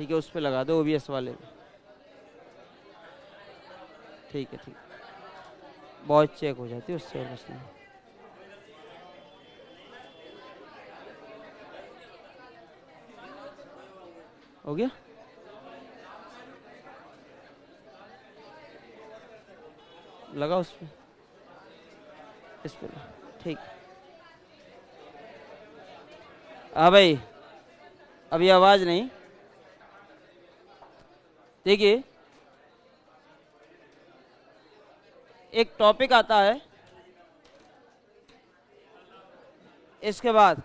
ठीक है, उस पर लगा दो ओबीएस वाले में। ठीक है ठीक, बहुत चेक हो जाती है उससे और कुछ नहीं। हो गया, लगा उस पर, इस पर, ठीक। हाँ भाई, अभी आवाज नहीं। देखिए, एक टॉपिक आता है, इसके बाद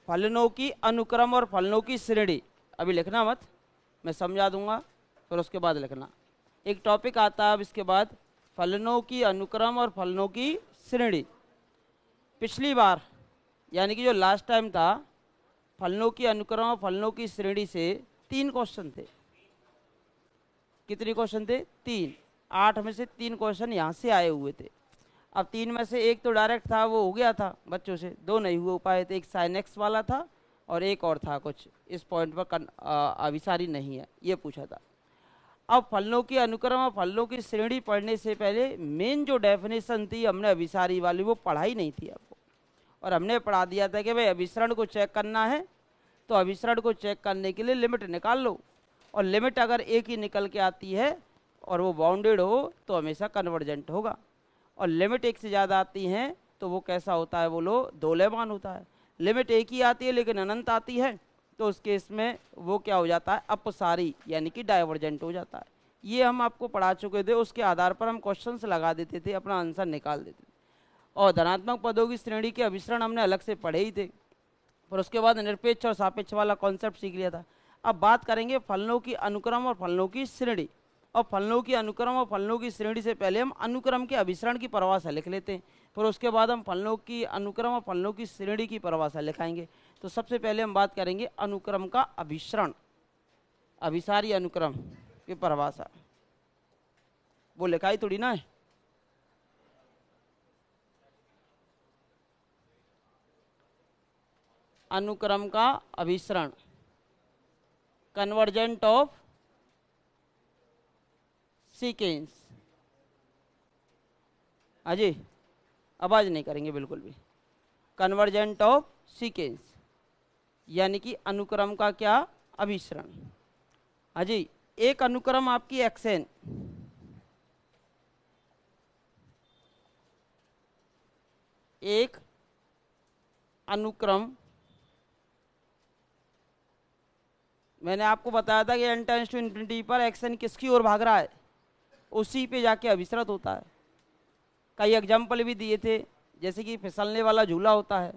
फलनों की अनुक्रम और फलनों की श्रेणी। अभी लिखना मत, मैं समझा दूंगा, फिर उसके बाद लिखना। एक टॉपिक आता है, अब इसके बाद फलनों की अनुक्रम और फलनों की श्रेणी। पिछली बार यानी कि जो लास्ट टाइम था, फलनों की अनुक्रम और फलनों की श्रेणी से 3 क्वेश्चन थे। कितने क्वेश्चन थे? 3। 8 में से 3 क्वेश्चन यहाँ से आए हुए थे। अब 3 में से एक तो डायरेक्ट था, वो हो गया था बच्चों से, 2 नहीं हुए पाए थे। एक साइन एक्स वाला था और एक और था कुछ इस पॉइंट पर अभिसारी नहीं है, ये पूछा था। अब फलनों की अनुक्रम और फलनों की श्रेणी पढ़ने से पहले मेन जो डेफिनेशन थी हमने अभिसारी वाली, वो पढ़ाई नहीं थी आपको। और हमने पढ़ा दिया था कि भाई अभिसरण को चेक करना है तो अभिसरण को चेक करने के लिए लिमिट निकाल लो, और लिमिट अगर एक ही निकल के आती है और वो बाउंडेड हो तो हमेशा कन्वर्जेंट होगा, और लिमिट एक से ज़्यादा आती हैं तो वो कैसा होता है बोलो? दोलेमान होता है। लिमिट एक ही आती है लेकिन अनंत आती है तो उस केस में वो क्या हो जाता है? अपसारी यानी कि डाइवर्जेंट हो जाता है। ये हम आपको पढ़ा चुके थे, उसके आधार पर हम क्वेश्चंस लगा देते थे, अपना आंसर निकाल देते थे। और धनात्मक पदों की श्रेणी के अभिसरण हमने अलग से पढ़े ही थे, पर उसके बाद निरपेक्ष और सापेक्ष वाला कॉन्सेप्ट सीख लिया था। अब बात करेंगे फलनों की अनुक्रम और फलनों की श्रेणी। और फलनों की अनुक्रम और फलनों की श्रेणी से पहले हम अनुक्रम के अभिसरण की परिभाषा लिख लेते हैं, फिर उसके बाद हम फलनों की अनुक्रम और फलनों की श्रेणी की परिभाषा लिखाएंगे। तो सबसे पहले हम बात करेंगे अनुक्रम का अभिसरण, अभिसारी अनुक्रम की परिभाषा। वो लिखाई थोड़ी ना है, अनुक्रम का अभिसरण, कन्वर्जेंट ऑफ सीकेंस। अजी आवाज नहीं करेंगे बिल्कुल भी। कन्वर्जेंट ऑफ सीकेंस यानी कि अनुक्रम का क्या? अभिसरण। अजी एक अनुक्रम आपकी एक्सएन, एक अनुक्रम, मैंने आपको बताया था कि n टेंड्स टू इन्फिनिटी पर एक्सएन किसकी ओर भाग रहा है, उसी पे जाके अभिसरित होता है। कई एग्जाम्पल भी दिए थे, जैसे कि फिसलने वाला झूला होता है,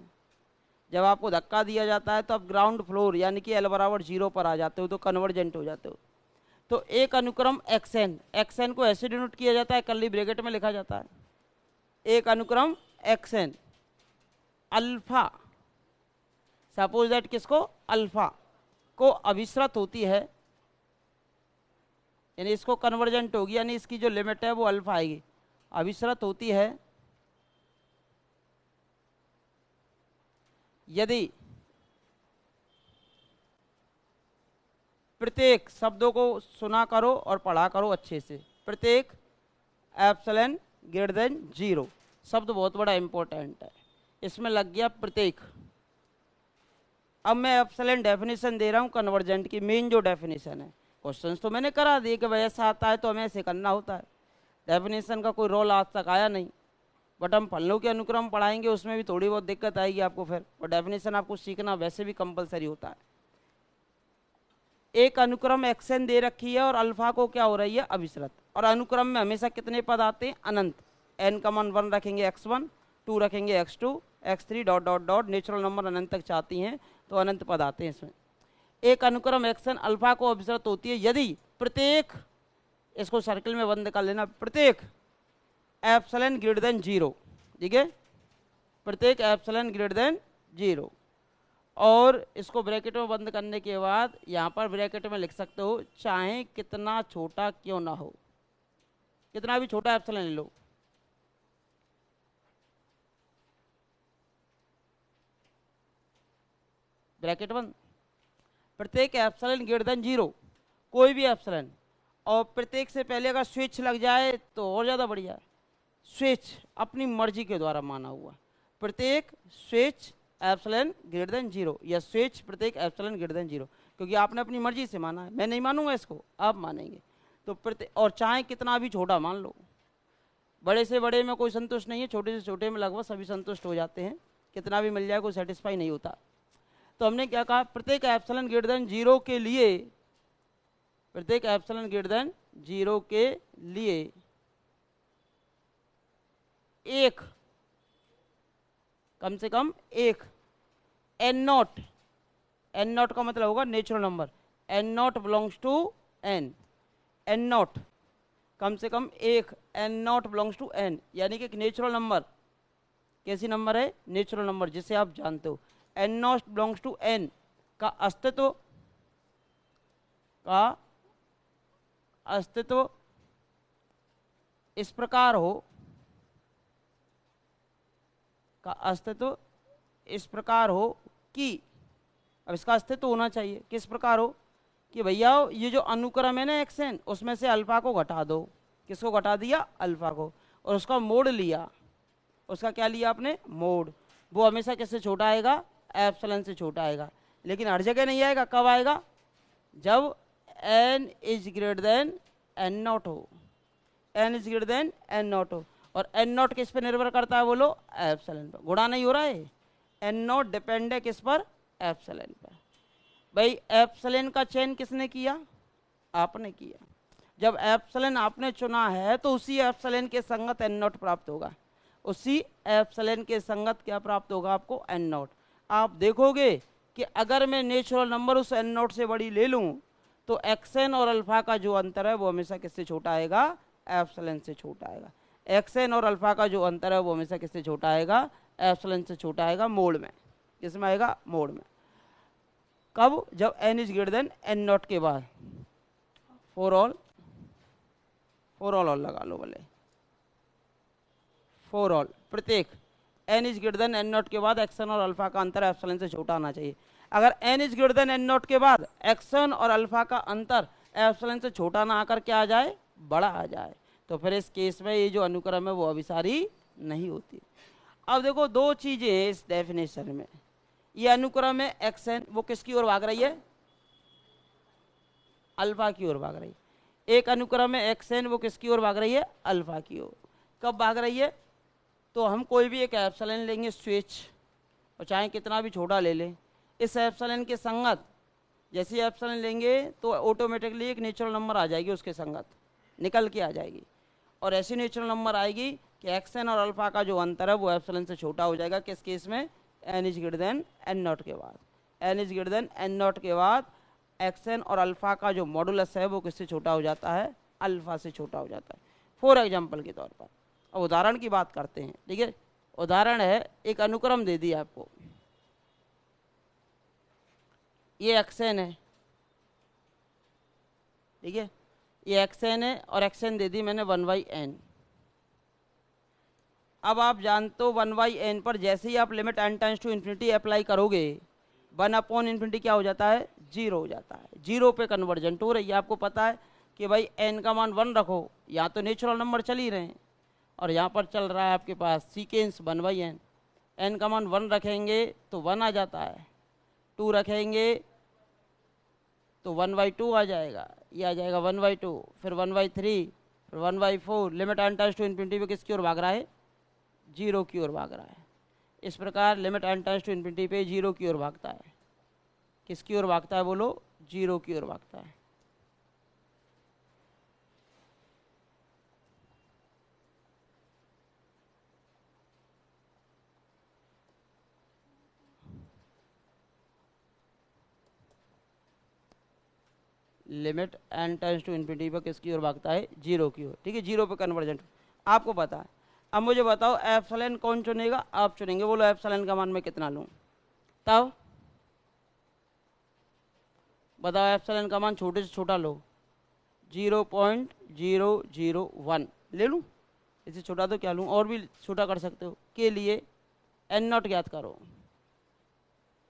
जब आपको धक्का दिया जाता है तो आप ग्राउंड फ्लोर यानी कि L=0 पर आ जाते हो, तो कन्वर्जेंट हो जाते हो। तो एक अनुक्रम एक्सएन, एक्सएन को ऐसे डिनोट किया जाता है, कर्ली ब्रैकेट में लिखा जाता है, एक अनुक्रम एक्सएन अल्फा, सपोज दैट किसको? अल्फा को अभिसरित होती है, यानी इसको कन्वर्जेंट होगी, यानी इसकी जो लिमिट है वो अल्फा आएगी, अभिसरित होती है यदि प्रत्येक, शब्दों को सुना करो और पढ़ा करो अच्छे से, प्रत्येक एप्सिलॉन ग्रेटर देन 0, शब्द बहुत बड़ा इंपॉर्टेंट है, इसमें लग गया प्रत्येक। अब मैं एप्सिलॉन डेफिनेशन दे रहा हूँ कन्वर्जेंट की, मेन जो डेफिनेशन है। क्वेश्चंस तो मैंने करा दिए कि भाई ऐसा आता है तो हमें ऐसे करना होता है, डेफिनेशन का कोई रोल आज तक आया नहीं। बट हम फलनों के अनुक्रम पढ़ाएंगे, उसमें भी थोड़ी बहुत दिक्कत आएगी आपको फिर, और डेफिनेशन आपको सीखना वैसे भी कंपलसरी होता है। एक अनुक्रम एक्सएन दे रखी है और अल्फा को क्या हो रही है? अभिसरित। और अनुक्रम में हमेशा कितने पद आते हैं? अनंत। n का मान 1 रखेंगे, x1, 2 रखेंगे, x2, x3 dot dot dot, natural number अनंत तक चाहती हैं तो अनंत पद आते हैं इसमें। एक अनुक्रम एक्सएन अल्फा को अभिसरित होती है यदि प्रत्येक, इसको सर्कल में बंद कर लेना, प्रत्येक एप्सिलॉन ग्रेटर देन 0, ठीक है, प्रत्येक एप्सिलॉन ग्रेटर देन 0। और इसको ब्रैकेट में बंद करने के बाद यहाँ पर ब्रैकेट में लिख सकते हो, चाहे कितना छोटा क्यों ना हो, कितना भी छोटा एप्सिलॉन ले लो, ब्रैकेट बंद, प्रत्येक एप्सिलॉन ग्रेटर देन 0, कोई भी एप्सिलॉन, और प्रत्येक से पहले अगर स्विच लग जाए तो और ज़्यादा बढ़िया। स्विच अपनी मर्जी के द्वारा माना हुआ, प्रत्येक स्विच एप्सिलॉन ग्रेटर देन 0 या स्विच प्रत्येक एप्सिलॉन ग्रेटर देन 0, क्योंकि आपने अपनी मर्जी से माना है, मैं नहीं मानूंगा इसको, आप मानेंगे। तो प्रत्येक, और चाहे कितना भी छोटा मान लो, बड़े से बड़े में कोई संतुष्ट नहीं है, छोटे से छोटे में लगभग सभी संतुष्ट हो जाते हैं, कितना भी मिल जाए कोई सेटिस्फाई नहीं होता। तो हमने क्या कहा, प्रत्येक एप्सिलॉन ग्रेटर देन 0 के लिए, प्रत्येक एप्सिलॉन ग्रेटर देन 0 के लिए एक, कम से कम एक एन नॉट, एन नॉट का मतलब होगा natural number, N not belongs to N, N naught कम से कम एक N not belongs to N, यानी कि एक नेचुरल नंबर, कैसी नंबर है, नेचुरल नंबर जिसे आप जानते हो, N not belongs to N का अस्तित्व इस प्रकार हो, का अस्तित्व इस प्रकार हो कि, अब इसका अस्तित्व होना चाहिए किस प्रकार हो कि भैया ये जो अनुक्रम है ना एक्सन, उसमें से अल्फा को घटा दो, किसको घटा दिया, अल्फा को, और उसका मोड लिया, उसका क्या लिया आपने, मोड, वो हमेशा किससे छोटा आएगा, एप्सिलॉन से छोटा आएगा, लेकिन हर जगह नहीं आएगा, कब आएगा, जब n is greater than N not हो, n is greater than N not हो, और एन नॉट किस पर निर्भर करता है बोलो, एप्सिलॉन पर, गुणा नहीं हो रहा है, एन नॉट डिपेंड है किस पर, एप्सिलॉन पर। भाई एप्सिलॉन का चयन किसने किया, आपने किया, जब एप्सिलॉन आपने चुना है तो उसी एप्सिलॉन के संगत एन नॉट प्राप्त होगा, उसी एप्सिलॉन के संगत क्या प्राप्त होगा आपको, एन नॉट। आप देखोगे कि अगर मैं नेचुरल नंबर उस एन नॉट से बड़ी ले लूं तो एक्सन और अल्फा का जो अंतर है वो हमेशा किससे छोटा आएगा, एप्सिलॉन से छोटा आएगा, एक्सन और अल्फा का जो अंतर है वो हमेशा किससे छोटा आएगा, एप्सिलॉन से छोटा आएगा, मोड में, किसमें आएगा, मोड में। कब, जब N is greater than N not के बाद, फॉर ऑल और लगा लो भले, फॉर ऑल प्रत्येक N is greater than N not के बाद एक्सन और अल्फा का अंतर एप्सिलॉन से छोटा आना चाहिए। अगर N is greater than N not के बाद एक्सन और अल्फा का अंतर एप्सिलॉन से छोटा ना आकर क्या आ जाए, बड़ा आ जाए, तो फिर इस केस में ये जो अनुक्रम है वो अभिसारी नहीं होती। अब देखो दो चीजें हैं इस डेफिनेशन में, ये अनुक्रम है एक्सन, वो किसकी ओर भाग रही है, अल्फा की ओर भाग रही है, एक अनुक्रम है एक्सन, वो किसकी ओर भाग रही है, अल्फा की ओर। कब भाग रही है, तो हम कोई भी एक एप्सिलॉन लेंगे स्विच, और चाहे कितना भी छोटा ले लें, इस एप्सिलॉन के संगत जैसे ही एप्सिलॉन लेंगे तो ऑटोमेटिकली एक नेचुरल नंबर आ जाएगी उसके संगत, निकल के आ जाएगी, और ऐसी नेचुरल नंबर आएगी कि एक्सन और अल्फा का जो अंतर है वो एप्सिलॉन से छोटा हो जाएगा, किस केस में, N is greater than N not के बाद, N is greater than N not के बाद एक्सन और अल्फा का जो मॉडुलस है वो किससे छोटा हो जाता है, अल्फा से छोटा हो जाता है। फॉर एग्जाम्पल के तौर पर अब उदाहरण की बात करते हैं, ठीक है, उदाहरण है, एक अनुक्रम दे दिया आपको, ये एक्सन है, ठीक है, ये एक्सन है और एक्सन दे दी मैंने 1/n। अब आप जानते हो 1/n पर जैसे ही आप limit n tends to infinity apply करोगे 1/∞ क्या हो जाता है, 0 हो जाता है, 0 पे कन्वर्जेंट हो रही है। आपको पता है कि भाई n का मान 1 रखो, यहाँ तो नेचुरल नंबर चल ही रहे हैं, और यहाँ पर चल रहा है आपके पास सीकेंस 1/n, n का मान 1 रखेंगे तो 1 आ जाता है, 2 रखेंगे तो 1/2 आ जाएगा, ये आ जाएगा 1/2, फिर 1/3, फिर 1/4, limit n tends to infinity पे किसकी ओर भाग रहा है, 0 की ओर भाग रहा है। इस प्रकार limit n tends to infinity पे 0 की ओर भागता है, किसकी ओर भागता है बोलो, 0 की ओर भागता है। Limit n tends to infinity पर किसकी ओर भागता है, 0 की ओर, ठीक है, 0 पे कन्वर्जेंट आपको पता है। अब मुझे बताओ एप्सिलॉन कौन चुनेगा, आप चुनेंगे, बोलो एप्सिलॉन का मान मैं कितना लूँ, तब बताओ एप्सिलॉन का मान छोटे से छोटा लो, 0.001 ले लूँ, इससे छोटा तो क्या लूँ, और भी छोटा कर सकते हो, के लिए n नॉट ज्ञात करो,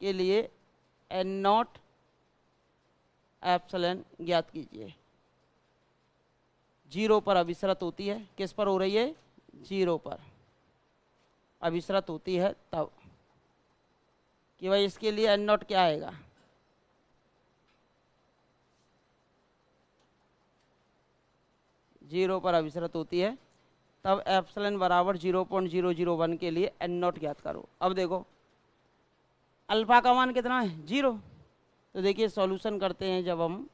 के लिए n नॉट एप्सिलॉन ज्ञात कीजिए। 0 पर अभिसरित होती है, किस पर हो रही है? 0 पर अभिसरित होती है तब कि भाई इसके लिए एन नॉट क्या आएगा? जीरो पर अभिसरित होती है तब एप्सिलॉन बराबर 0.001 के लिए एन नॉट ज्ञात करो। अब देखो अल्फा का मान कितना है? 0। तो देखिए सॉल्यूशन करते हैं जब हम,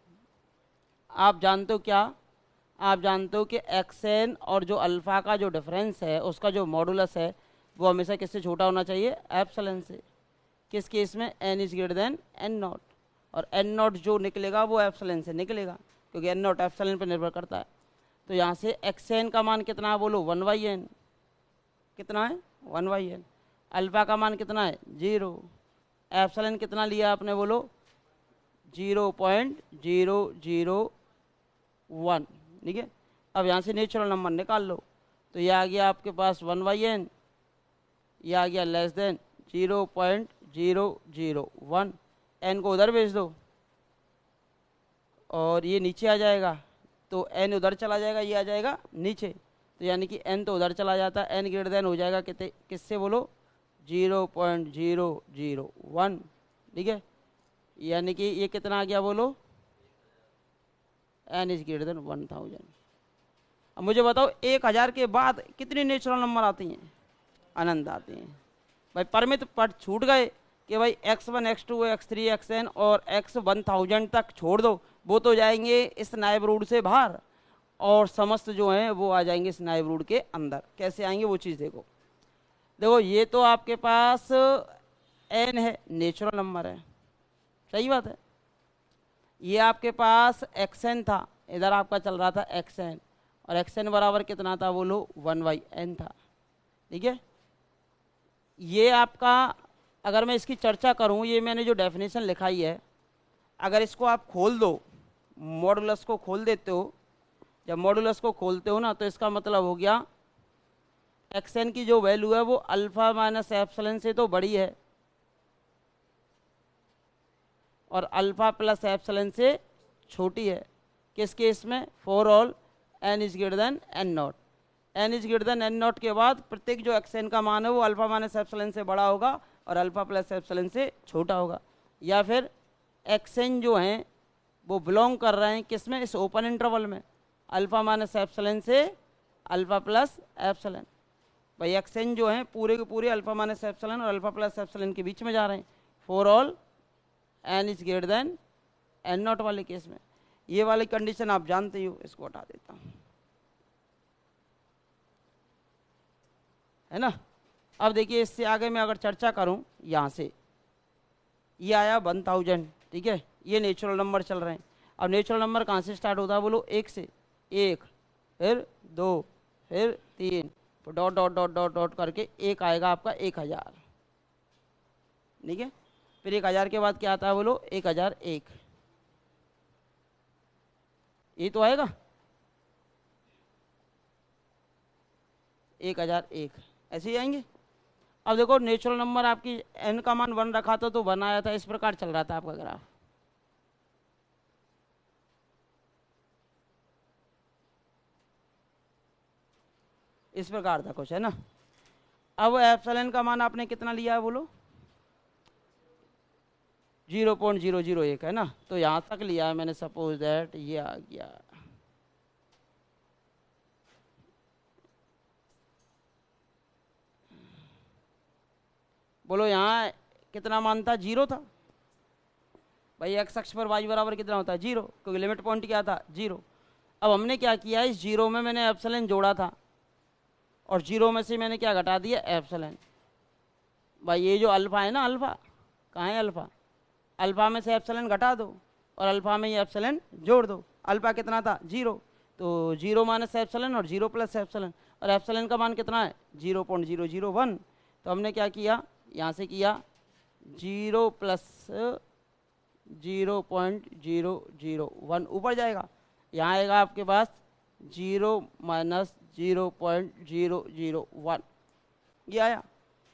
आप जानते हो क्या? आप जानते हो कि एक्सएन और जो अल्फा का जो डिफरेंस है उसका जो मॉडुलस है वो हमेशा किससे छोटा होना चाहिए? एप्सिलॉन से। किस केस में? N is greater than N naught, और एन नॉट जो निकलेगा वो एप्सिलॉन से निकलेगा क्योंकि एन नॉट एप्सिलॉन पर निर्भर करता है। तो यहाँ से एक्सएन का मान कितना है? बोलो 1/n। कितना है? 1/n। अल्फा का मान कितना है? 0। एप्सिलॉन कितना लिया आपने? बोलो 0.001। ठीक है। अब यहाँ से नेचुरल नंबर निकाल लो। तो ये आ गया आपके पास 1/n, ये आ गया लेस देन 0.001। n को उधर भेज दो और ये नीचे आ जाएगा, तो n उधर चला जाएगा, ये आ जाएगा नीचे। तो यानी कि n तो उधर चला जाता है, n ग्रेटर देन हो जाएगा कितने? किससे? बोलो 0.001। ठीक है। यानी कि ये कितना आ गया? बोलो n इज ग्रेटर देन 1000। अब मुझे बताओ 1000 के बाद कितनी नेचुरल नंबर आती हैं? अनंत आती हैं। भाई परिमित पद छूट गए कि भाई x1 x2 x3 xn और x 1000 तक छोड़ दो, वो तो जाएंगे इस नायब रूट से बाहर और समस्त जो हैं वो आ जाएंगे इस नायब रूट के अंदर। कैसे आएंगे वो चीज़ देखो। देखो ये तो आपके पास n है, नेचुरल नंबर है, सही बात है। ये आपके पास xn था, इधर आपका चल रहा था xn, और xn बराबर कितना था? बोलो 1/n था। ठीक है। ये आपका, अगर मैं इसकी चर्चा करूं, ये मैंने जो डेफिनेशन लिखाई है, अगर इसको आप खोल दो, मॉडुलस को खोल देते हो, जब मॉडुलस को खोलते हो ना तो इसका मतलब हो गया xn की जो वैल्यू है वो अल्फा माइनस एप्सिलॉन से तो बड़ी है और अल्फा प्लस एप्सिलॉन से छोटी है। किस केस में? For all n is greater than N naught. n is greater than N not के बाद प्रत्येक जो xn का मान है वो अल्फा माइनस एप्सिलॉन से बड़ा होगा और अल्फा प्लस एप्सिलॉन से छोटा होगा। या फिर xn जो हैं वो बिलोंग कर रहे हैं किस में? इस ओपन इंटरवल में, अल्फा माइनस एप्सिलॉन से अल्फा प्लस एप्सिलॉन। भाई xn जो हैं पूरे के पूरे अल्फा माइनस एप्सिलॉन और अल्फा प्लस एप्सिलॉन के बीच में जा रहे हैं। For all n is greater than N naught वाले केस में। ये वाली कंडीशन आप जानते ही हो, इसको हटा देता हूँ, है ना। अब देखिए इससे आगे मैं अगर चर्चा करूं, यहाँ से ये आया 1000। ठीक है। ये नेचुरल नंबर चल रहे हैं। अब नेचुरल नंबर कहाँ से स्टार्ट होता है? बोलो 1 से। 1 फिर 2 फिर 3 तो dot dot dot dot dot करके एक आएगा आपका 1000। ठीक है। फिर 1000 के बाद क्या आता है? बोलो 1001। ये तो आएगा 1001, ऐसे ही आएंगे। अब देखो नेचुरल नंबर आपकी n का मान 1 रखा था तो 1 आया था, इस प्रकार चल रहा था आपका ग्राफ। इस प्रकार था कुछ, है ना। अब एप्सिलॉन का मान आपने कितना लिया है? बोलो 0.001, है ना। तो यहाँ तक लिया है मैंने, सपोज दैट ये आ गया। बोलो यहाँ कितना मान था? 0 था। भाई x अक्ष पर y बराबर कितना होता है? 0, क्योंकि लिमिट पॉइंट क्या था? 0। अब हमने क्या किया, इस 0 में मैंने एप्सिलॉन जोड़ा था और 0 में से मैंने क्या घटा दिया? एप्सिलॉन। भाई ये जो अल्फा है ना, अल्फा कहाँ है? अल्फा, अल्फा में से एप्सिलॉन घटा दो और अल्फा में ये एप्सिलॉन जोड़ दो। अल्फा कितना था? 0, तो 0 माइनस एप्सिलॉन और 0 प्लस एप्सिलॉन, और एप्सिलॉन का मान कितना है? 0.001। तो हमने क्या किया, यहाँ से किया 0 प्लस 0.001 ऊपर जाएगा, यहाँ आएगा आपके पास 0 माइनस 0.001। ये आया,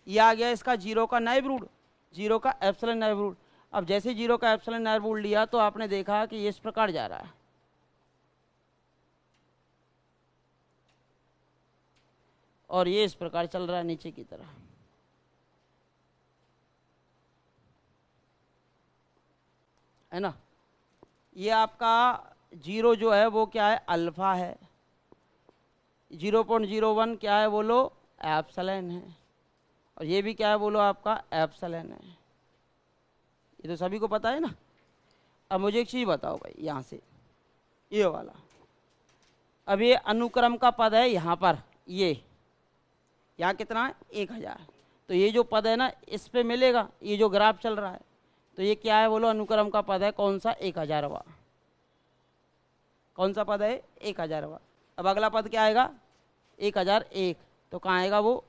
ये आ गया इसका 0 का नाइब रूट, 0 का एप्सिलॉन नाइब रूट। अब जैसे जीरो का एप्सिलॉन आर बोल लिया तो आपने देखा कि ये इस प्रकार जा रहा है, और ये इस प्रकार चल रहा है नीचे की तरह। है ना, ये आपका जीरो जो है वो क्या है, अल्फा है। 0.01 क्या है बोलो, एप्सिलॉन है। और ये भी क्या है बोलो, आपका एप्सिलॉन है। ये तो सभी को पता है ना। अब मुझे एक चीज़ बताओ भाई, यहाँ से ये वाला, अब ये अनुक्रम का पद है यहाँ पर, ये यहाँ कितना है 1000। तो ये जो पद है ना इस पे मिलेगा, ये जो ग्राफ चल रहा है, तो ये क्या है बोलो, अनुक्रम का पद है कौन सा, 1000वां। कौन सा पद है, 1000वां। अब अगला पद क्या आएगा, 1001। तो कहाँ आएगा वो,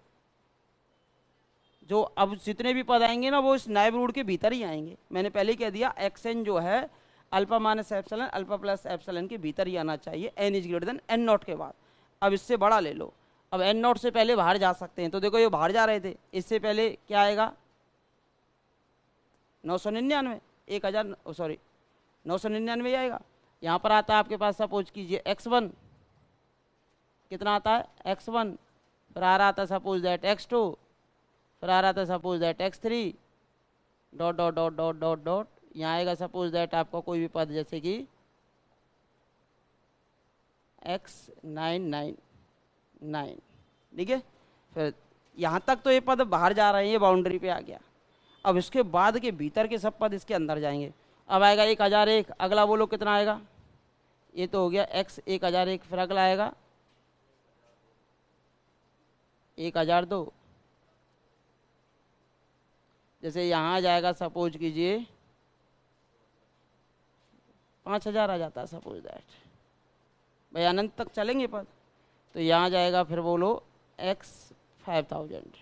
जो अब जितने भी पद आएंगे ना वो इस नाइब रूट के भीतर ही आएंगे। मैंने पहले ही कह दिया एक्सएन जो है alpha minus epsilon alpha plus epsilon के भीतर ही आना चाहिए, N is greater than N not के बाद। अब इससे बड़ा ले लो, अब एन नॉट से पहले बाहर जा सकते हैं, तो देखो ये बाहर जा रहे थे, इससे पहले क्या आएगा 999, 1000 सॉरी 999 आएगा। यहाँ पर आता है आपके पास, सपोज कीजिए x1, कितना आता है x1, फिर आ रहा था सपोज दैट x2, फिर आ रहा था suppose that x3, dot dot dot dot dot dot, यहाँ आएगा सपोज दैट आपका कोई भी पद जैसे कि x999, ठीक है। फिर यहाँ तक तो ये पद बाहर जा रहे हैं, ये बाउंड्री पे आ गया। अब इसके बाद के भीतर के सब पद इसके अंदर जाएंगे। अब आएगा 1001, अगला बोलो कितना आएगा, ये तो हो गया x1001, फिर अगला आएगा 1002। जैसे यहाँ जाएगा सपोज कीजिए 5000 आ जाता है सपोज दैट, भाई अनंत तक चलेंगे पद। तो यहाँ जाएगा फिर बोलो x5000,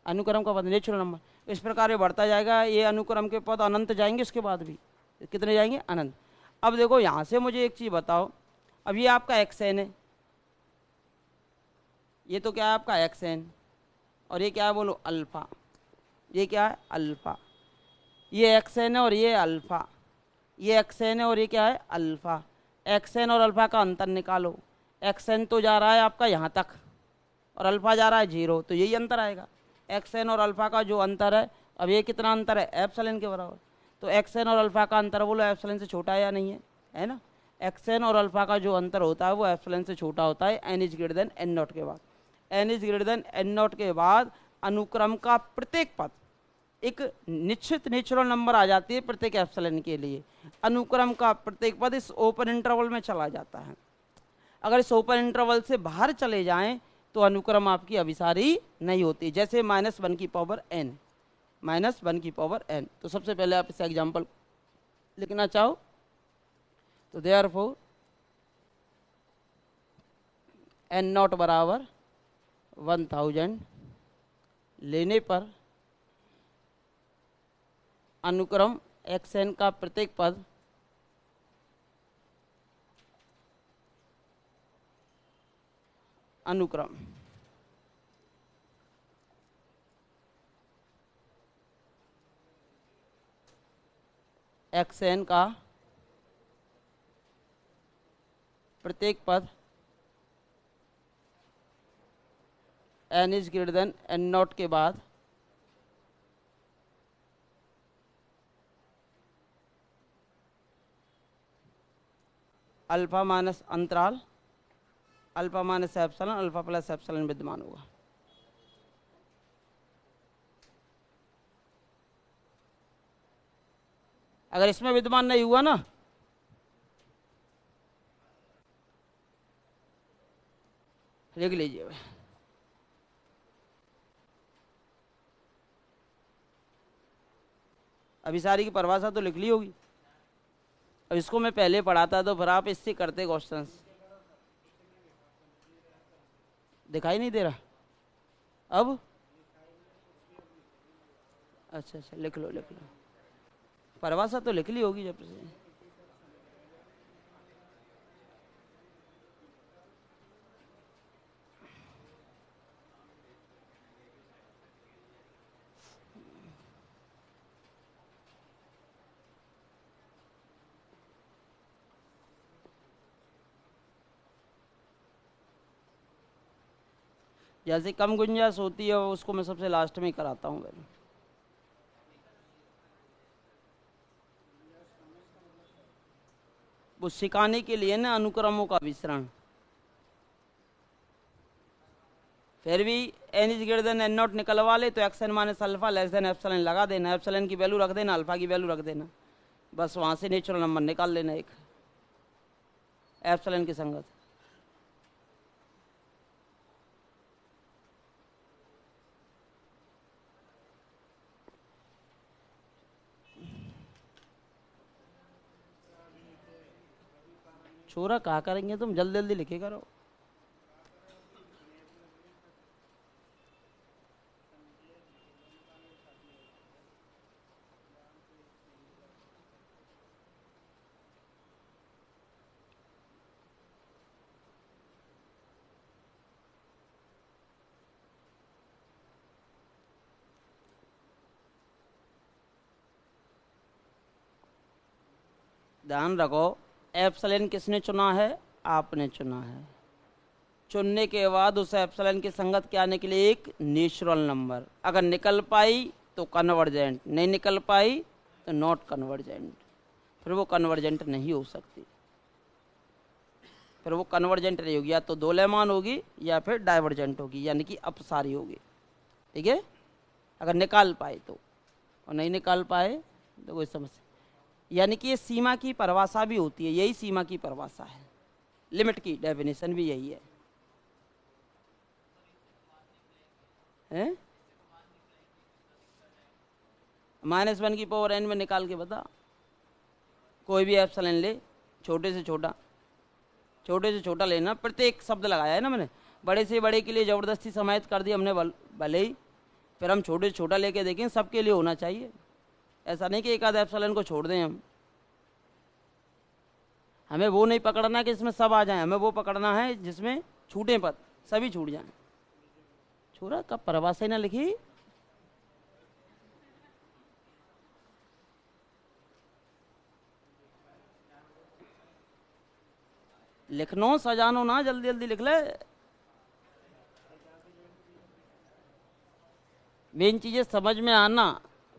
अनुक्रम का पद नेचुरल नंबर। इस प्रकार ये बढ़ता जाएगा, ये अनुक्रम के पद अनंत जाएंगे, इसके बाद भी कितने जाएंगे, अनंत। अब देखो यहाँ से मुझे एक चीज़ बताओ, अब ये आपका एक्सएन है, ये तो क्या है आपका एक्सएन, और ये क्या है बोलो अल्फा, ये क्या है अल्फा। ये एक्सएन है और ये अल्फा, ये एक्सएन है और ये क्या है अल्फा। एक्सएन और अल्फा का अंतर निकालो, एक्सएन तो जा रहा है आपका यहाँ तक और अल्फा जा रहा है 0, तो यही अंतर आएगा। एक्सएन और अल्फा का जो अंतर है, अब ये कितना अंतर है, एप्सिलॉन के बराबर। तो एक्सएन और अल्फा का अंतर बोलो एप्सिलॉन से छोटा है या नहीं है, है ना। एक्सएन और अल्फा का जो अंतर होता है वो एप्सिलॉन से छोटा होता है, N is greater than N not के बाद। N is greater than N not के बाद अनुक्रम का प्रत्येक पद एक निश्चित नेचुरल नंबर आ जाती है प्रत्येक एप्सिलॉन के लिए। अनुक्रम का प्रत्येक पद इस ओपन इंटरवल में चला जाता है। अगर इस ओपन इंटरवल से बाहर चले जाएं तो अनुक्रम आपकी अभिसारी नहीं होती, जैसे -1 की पावर n, -1 की पावर n। तो सबसे पहले आप इसे एग्जाम्पल लिखना चाहो तो देयरफॉर n नॉट बराबर 1000 लेने पर अनुक्रम xn का प्रत्येक पद अनुक्रम xn का प्रत्येक पद n is greater than n naught के बाद अल्फा माइनस अंतराल alpha minus epsilon alpha plus epsilon विद्यमान होगा। अगर इसमें विद्यमान नहीं हुआ ना लिख लीजिए, अभिसारी की परिभाषा तो लिख ली होगी। अब इसको मैं पहले पढ़ाता तो फिर आप इससे करते क्वेश्चंस। दिखाई नहीं दे रहा अब, अच्छा लिख लो परिभाषा तो लिख ली होगी जब से। जैसे कम गुंजाइश होती है उसको मैं सबसे लास्ट में ही कराता हूँ पहले। वो सिखाने के लिए ना अनुक्रमों का विसरण। फिर भी N is greater than N naught निकलवा ले तो X N minus alpha less than epsilon लगा देना, एप्सिलॉन की वैल्यू रख देना, अल्फा की वैल्यू रख देना, बस वहां से नेचुरल नंबर निकाल लेना एक एप्सिलॉन की संगत। छोरा कहा करेंगे तुम, जल्दी जल्दी लिखे करो। ध्यान रखो, एप्सिलॉन किसने चुना है? आपने चुना है। चुनने के बाद उस एप्सिलॉन की संगत क्या निकले? एक नेचुरल नंबर। अगर निकल पाई तो कन्वर्जेंट, नहीं निकल पाई तो नॉट कन्वर्जेंट। फिर वो कन्वर्जेंट नहीं हो सकती, फिर वो कन्वर्जेंट नहीं होगी, या तो दोलेमान होगी या फिर डाइवर्जेंट होगी, यानी कि अपसारी होगी। ठीक है, अगर निकाल पाए तो, और नहीं निकाल पाए तो कोई समस्या। यानी कि ये सीमा की परिभाषा भी होती है, यही सीमा की परिभाषा है, लिमिट की डेफिनेशन भी यही है, हैं? -1 की पावर n में निकाल के बता। कोई भी एप्सिलॉन ले, छोटे से छोटा, छोटे से छोटा लेना। प्रत्येक शब्द लगाया है ना मैंने, बड़े से बड़े के लिए ज़बरदस्ती समाहित कर दी हमने भले ही, फिर हम छोटे से छोटा लेके देखें, सबके लिए होना चाहिए। ऐसा नहीं कि एक आध एप्सिलॉन को छोड़ दें हम। हमें वो नहीं पकड़ना कि इसमें सब आ जाएं, हमें वो पकड़ना है जिसमें छूटे पद, सभी छूट जाएं। छोरा कब परिभाषा ना लिखी। लिखनो सजानो ना, जल्दी जल्दी लिख ले। मेन चीजें समझ में आना,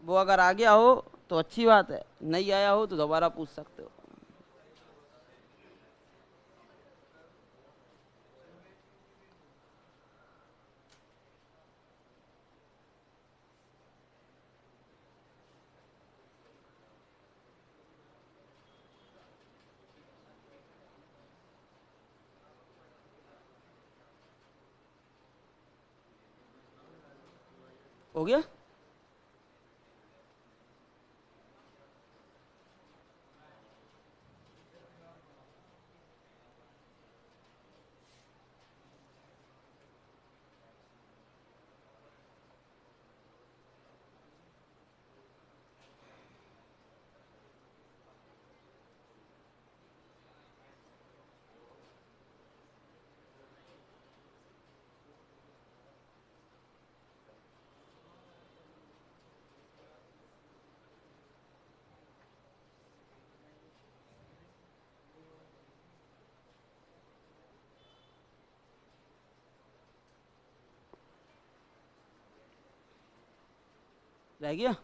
वो अगर आ गया हो तो अच्छी बात है, नहीं आया हो तो दोबारा पूछ सकते हो। हो गया? रह गया?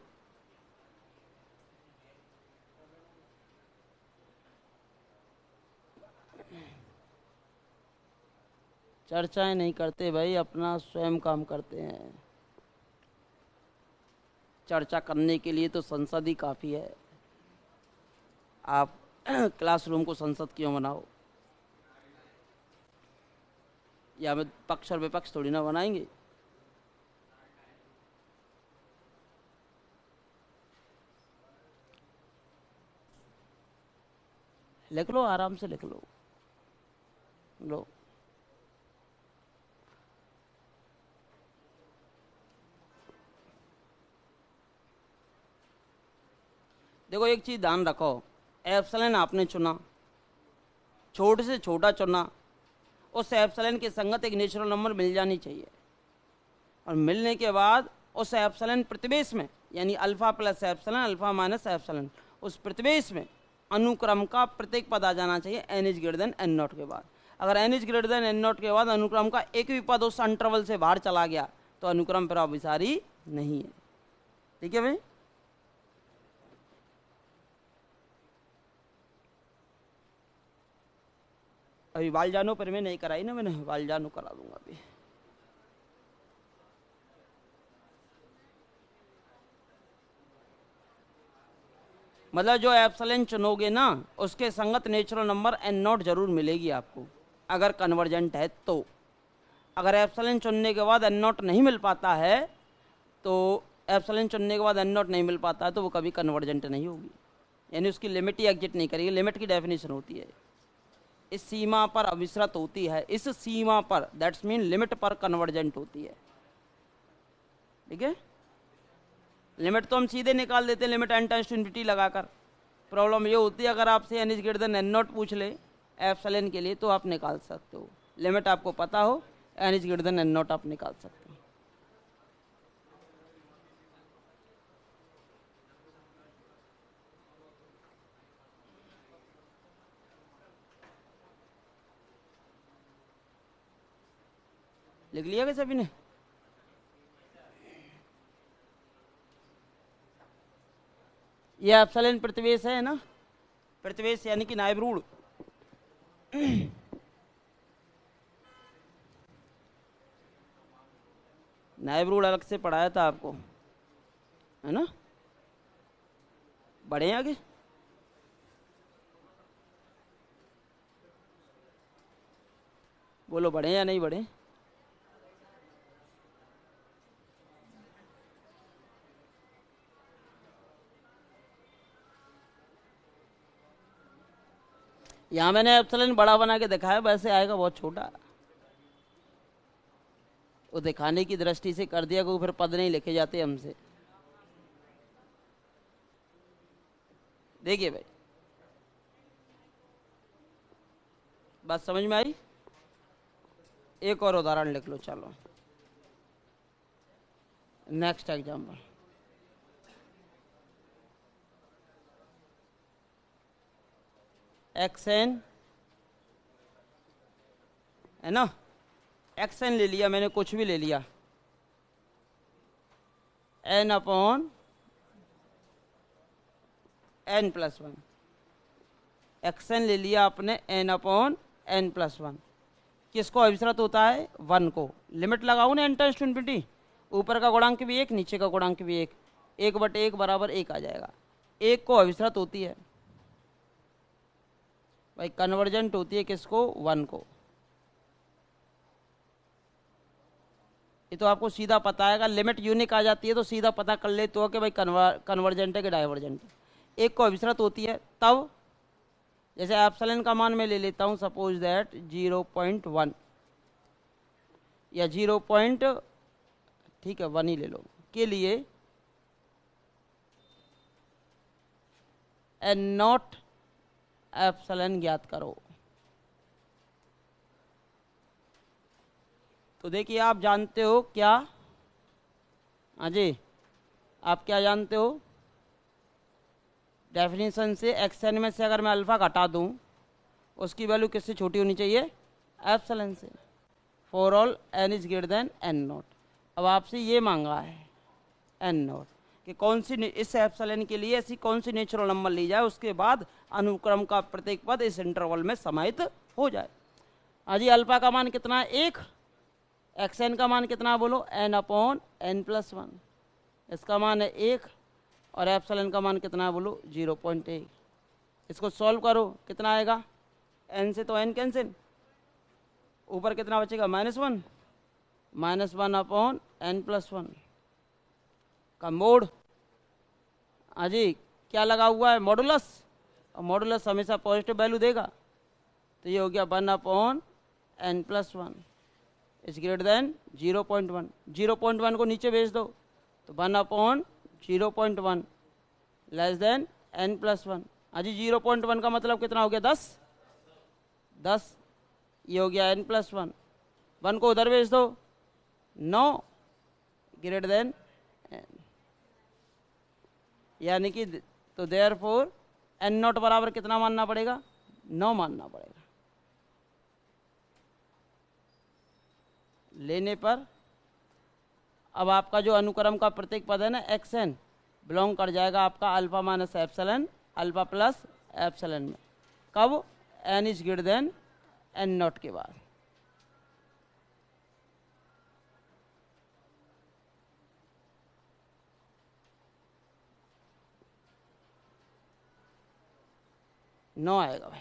चर्चाएं नहीं करते भाई, अपना स्वयं काम करते हैं। चर्चा करने के लिए तो संसद ही काफ़ी है। आप क्लासरूम को संसद क्यों बनाओ? या हमें पक्ष और विपक्ष थोड़ी ना बनाएंगे। लिख लो, आराम से लिख लो। लो, देखो एक चीज ध्यान रखो, एप्सिलॉन आपने चुना, छोटे से छोटा चुना, उस एप्सिलॉन की संगत एक नेचुरल नंबर मिल जानी चाहिए, और मिलने के बाद उस एप्सिलॉन प्रतिवेश में, यानी alpha plus epsilon, alpha minus epsilon, उस प्रतिवेश में अनुक्रम का प्रत्येक पद आ जाना चाहिए n is greater than n naught के बाद। अगर N is greater than N not के बाद अनुक्रम का एक भी पद उस इंटरवल से बाहर चला गया तो अनुक्रम फिर अभिसारी नहीं है। ठीक है भाई। अभी बाल जानो पर मैं नहीं कराई ना, मैंने बाल जानो करा दूंगा अभी। मतलब जो एप्सिलॉन चुनोगे ना उसके संगत नेचुरल नंबर एन नॉट जरूर मिलेगी आपको, अगर कन्वर्जेंट है तो। अगर एप्सिलॉन चुनने के बाद एन नॉट नहीं मिल पाता है तो एप्सिलॉन चुनने के बाद एन नॉट नहीं मिल पाता है तो वो कभी कन्वर्जेंट नहीं होगी, यानी उसकी लिमिट ही एग्जिट नहीं करेगी। लिमिट की डेफिनेशन होती है इस सीमा पर अभिसृत होती है, इस सीमा पर, दैट्स मीन लिमिट पर कन्वर्जेंट होती है। ठीक है। लिमिट तो हम सीधे निकाल देते हैं, limit N tends to infinity लगाकर। प्रॉब्लम ये होती है अगर आपसे N is greater than N naught पूछ ले एप्सिलॉन के लिए तो आप निकाल सकते हो, लिमिट आपको पता हो N is greater than N naught आप निकाल सकते हो। लिख लिया क्या सभी ने? ये एप्सिलॉन प्रतिवेश है ना, प्रतिवेश यानी कि नायब रूढ़। नायब रूढ़ अलग से पढ़ाया था आपको, है ना? बढ़े आगे? बोलो बढ़े या नहीं बढ़े? यहाँ मैंने एप्सिलॉन बड़ा बना के दिखाया, वैसे आएगा बहुत छोटा। वो दिखाने की दृष्टि से कर दिया कि फिर पद नहीं लिखे जाते हमसे। देखिए भाई, बात समझ में आई? एक और उदाहरण लिख लो, चलो नेक्स्ट एग्जाम्पल। एक्स एन है ना, एक्स एन ले लिया मैंने, कुछ भी ले लिया, N upon N plus one. X N ले लिया आपने N upon N plus one. किसको अभिसृत होता है? वन को। लिमिट लगाओ ना एन टेंड्स टू इन्फिनिटी, ऊपर का गुणांक भी एक, नीचे का गुणांक भी एक, एक बटे एक बराबर एक आ जाएगा। एक को अभिसृत होती है भाई, कन्वर्जेंट होती है किसको? वन को। ये तो आपको सीधा पता है, लिमिट यूनिक आ जाती है तो सीधा पता कर लेते हो कि भाई कन्वर्जेंट है कि डाइवर्जेंट है। एक को अभिसृत होती है तब, जैसे एप्सिलॉन का मान मैं ले लेता हूं, सपोज दैट 0.1 या 0. ठीक है 1 ही ले लो, के लिए एन नॉट एप्सिलॉन ज्ञात करो। तो देखिए आप जानते हो क्या? हाँ जी, आप क्या जानते हो? डेफिनेशन से एक्स एन में से अगर मैं अल्फा घटा दूं, उसकी वैल्यू किससे छोटी होनी चाहिए? एप्सिलॉन से। For all N is greater than N naught. अब आपसे ये मांगा है एन नॉट कि कौन सी, इस एप्सिलॉन के लिए ऐसी कौन सी नेचुरल नंबर ली जाए उसके बाद अनुक्रम का प्रत्येक पद इस इंटरवल में समाहित हो जाए। हाँ जी, अल्फा का मान कितना है? 1। एक्स एन का मान कितना है बोलो? N upon N plus one. इसका मान है 1 और एप्सिलॉन का मान कितना है बोलो? 0.1। इसको सॉल्व करो, कितना आएगा? एन से तो एन कैंसिल, ऊपर कितना बचेगा? -1, -1 अपॉन एन प्लस वन का मोड। हाँ जी, क्या लगा हुआ है? मॉडुलस, और मॉडुलस हमेशा पॉजिटिव वैल्यू देगा, तो ये हो गया 1 upon N plus one is greater than 0.1। 0.1 को नीचे भेज दो तो 1 upon 0.1 less than n plus one. हाँ जी, 0.1 का मतलब कितना हो गया? 10। ये हो गया एन प्लस वन। 1 को उधर भेज दो, 9 ग्रेटर देन एन, यानी कि तो देयरफॉर एन नॉट बराबर कितना मानना पड़ेगा? 9 मानना पड़ेगा। लेने पर अब आपका जो अनुक्रम का प्रत्येक पद है ना एक्स एन, बिलोंग कर जाएगा आपका alpha minus epsilon alpha plus epsilon में। कब? N is greater than N not के बाद। नो आएगा भाई।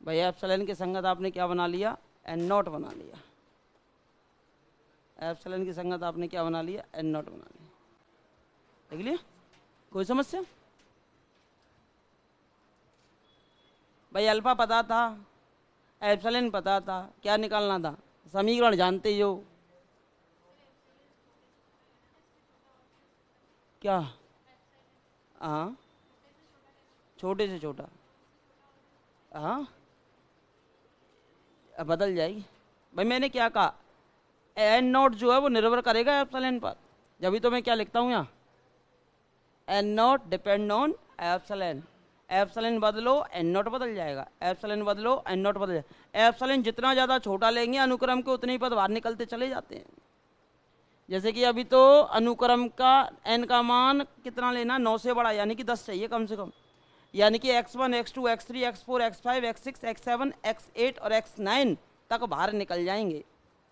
भाई एप्सिलॉन की संगत आपने क्या बना लिया? एन नॉट बना लिया। एप्सिलॉन की संगत आपने क्या बना लिया? एन नॉट बना लिया। देख लिया? कोई समस्या? भाई अल्फा पता था, एप्सिलॉन पता था, क्या निकालना था? समीकरण जानते ही हो। क्या? हाँ, छोटे से छोटा। हाँ, अब बदल जाएगी। भाई मैंने क्या कहा? एन नॉट जो है वो निर्भर करेगा एप्सिलॉन पर। जब भी तो मैं क्या लिखता हूँ यहाँ, n not depend on epsilon. Epsilon बदलो एन नॉट बदल जाएगा, एप्सिलॉन बदलो एन नॉट बदल जाएगा। एप्सिलॉन जितना ज़्यादा छोटा लेंगे अनुक्रम के उतने ही पद बाहर निकलते चले जाते हैं। जैसे कि अभी तो अनुक्रम का एन का मान कितना लेना? 9 से बड़ा, यानी कि 10 चाहिए कम से कम। यानी कि x1 x2 x3 x4 x5 x6 x7 x8 और x9 तक बाहर निकल जाएंगे।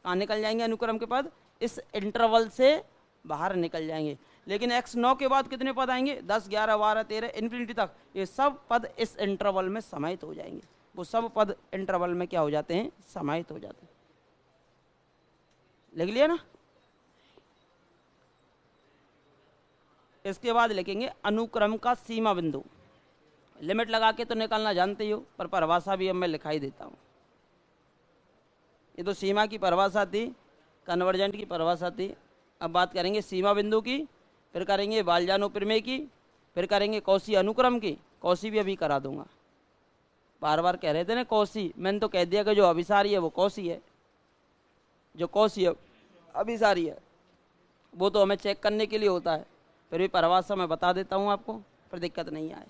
कहाँ निकल जाएंगे? अनुक्रम के पद इस इंटरवल से बाहर निकल जाएंगे। लेकिन x9 के बाद कितने पद आएंगे? 10 11 12 13 इन्फिनिटी तक। ये सब पद इस इंटरवल में समाहित हो जाएंगे। वो सब पद इंटरवल में क्या हो जाते हैं? समाहित हो जाते हैं। लिख लिया ना? इसके बाद लिखेंगे अनुक्रम का सीमा बिंदु। लिमिट लगा के तो निकालना जानते ही हो, पर परिभाषा भी अब मैं लिखाई देता हूँ। ये तो सीमा की परिभाषा थी, कन्वर्जेंट की परिभाषा थी। अब बात करेंगे सीमा बिंदु की, फिर करेंगे बाल्जानो प्रमेय की, फिर करेंगे कौशी अनुक्रम की। कौशी भी अभी करा दूंगा। बार बार कह रहे थे ना कौशी, मैंने तो कह दिया कि जो अभिसारी है वो कौशी है, जो कौशी है अभिसारी है। वो तो हमें चेक करने के लिए होता है, फिर भी परिभाषा मैं बता देता हूँ आपको, फिर दिक्कत नहीं आए।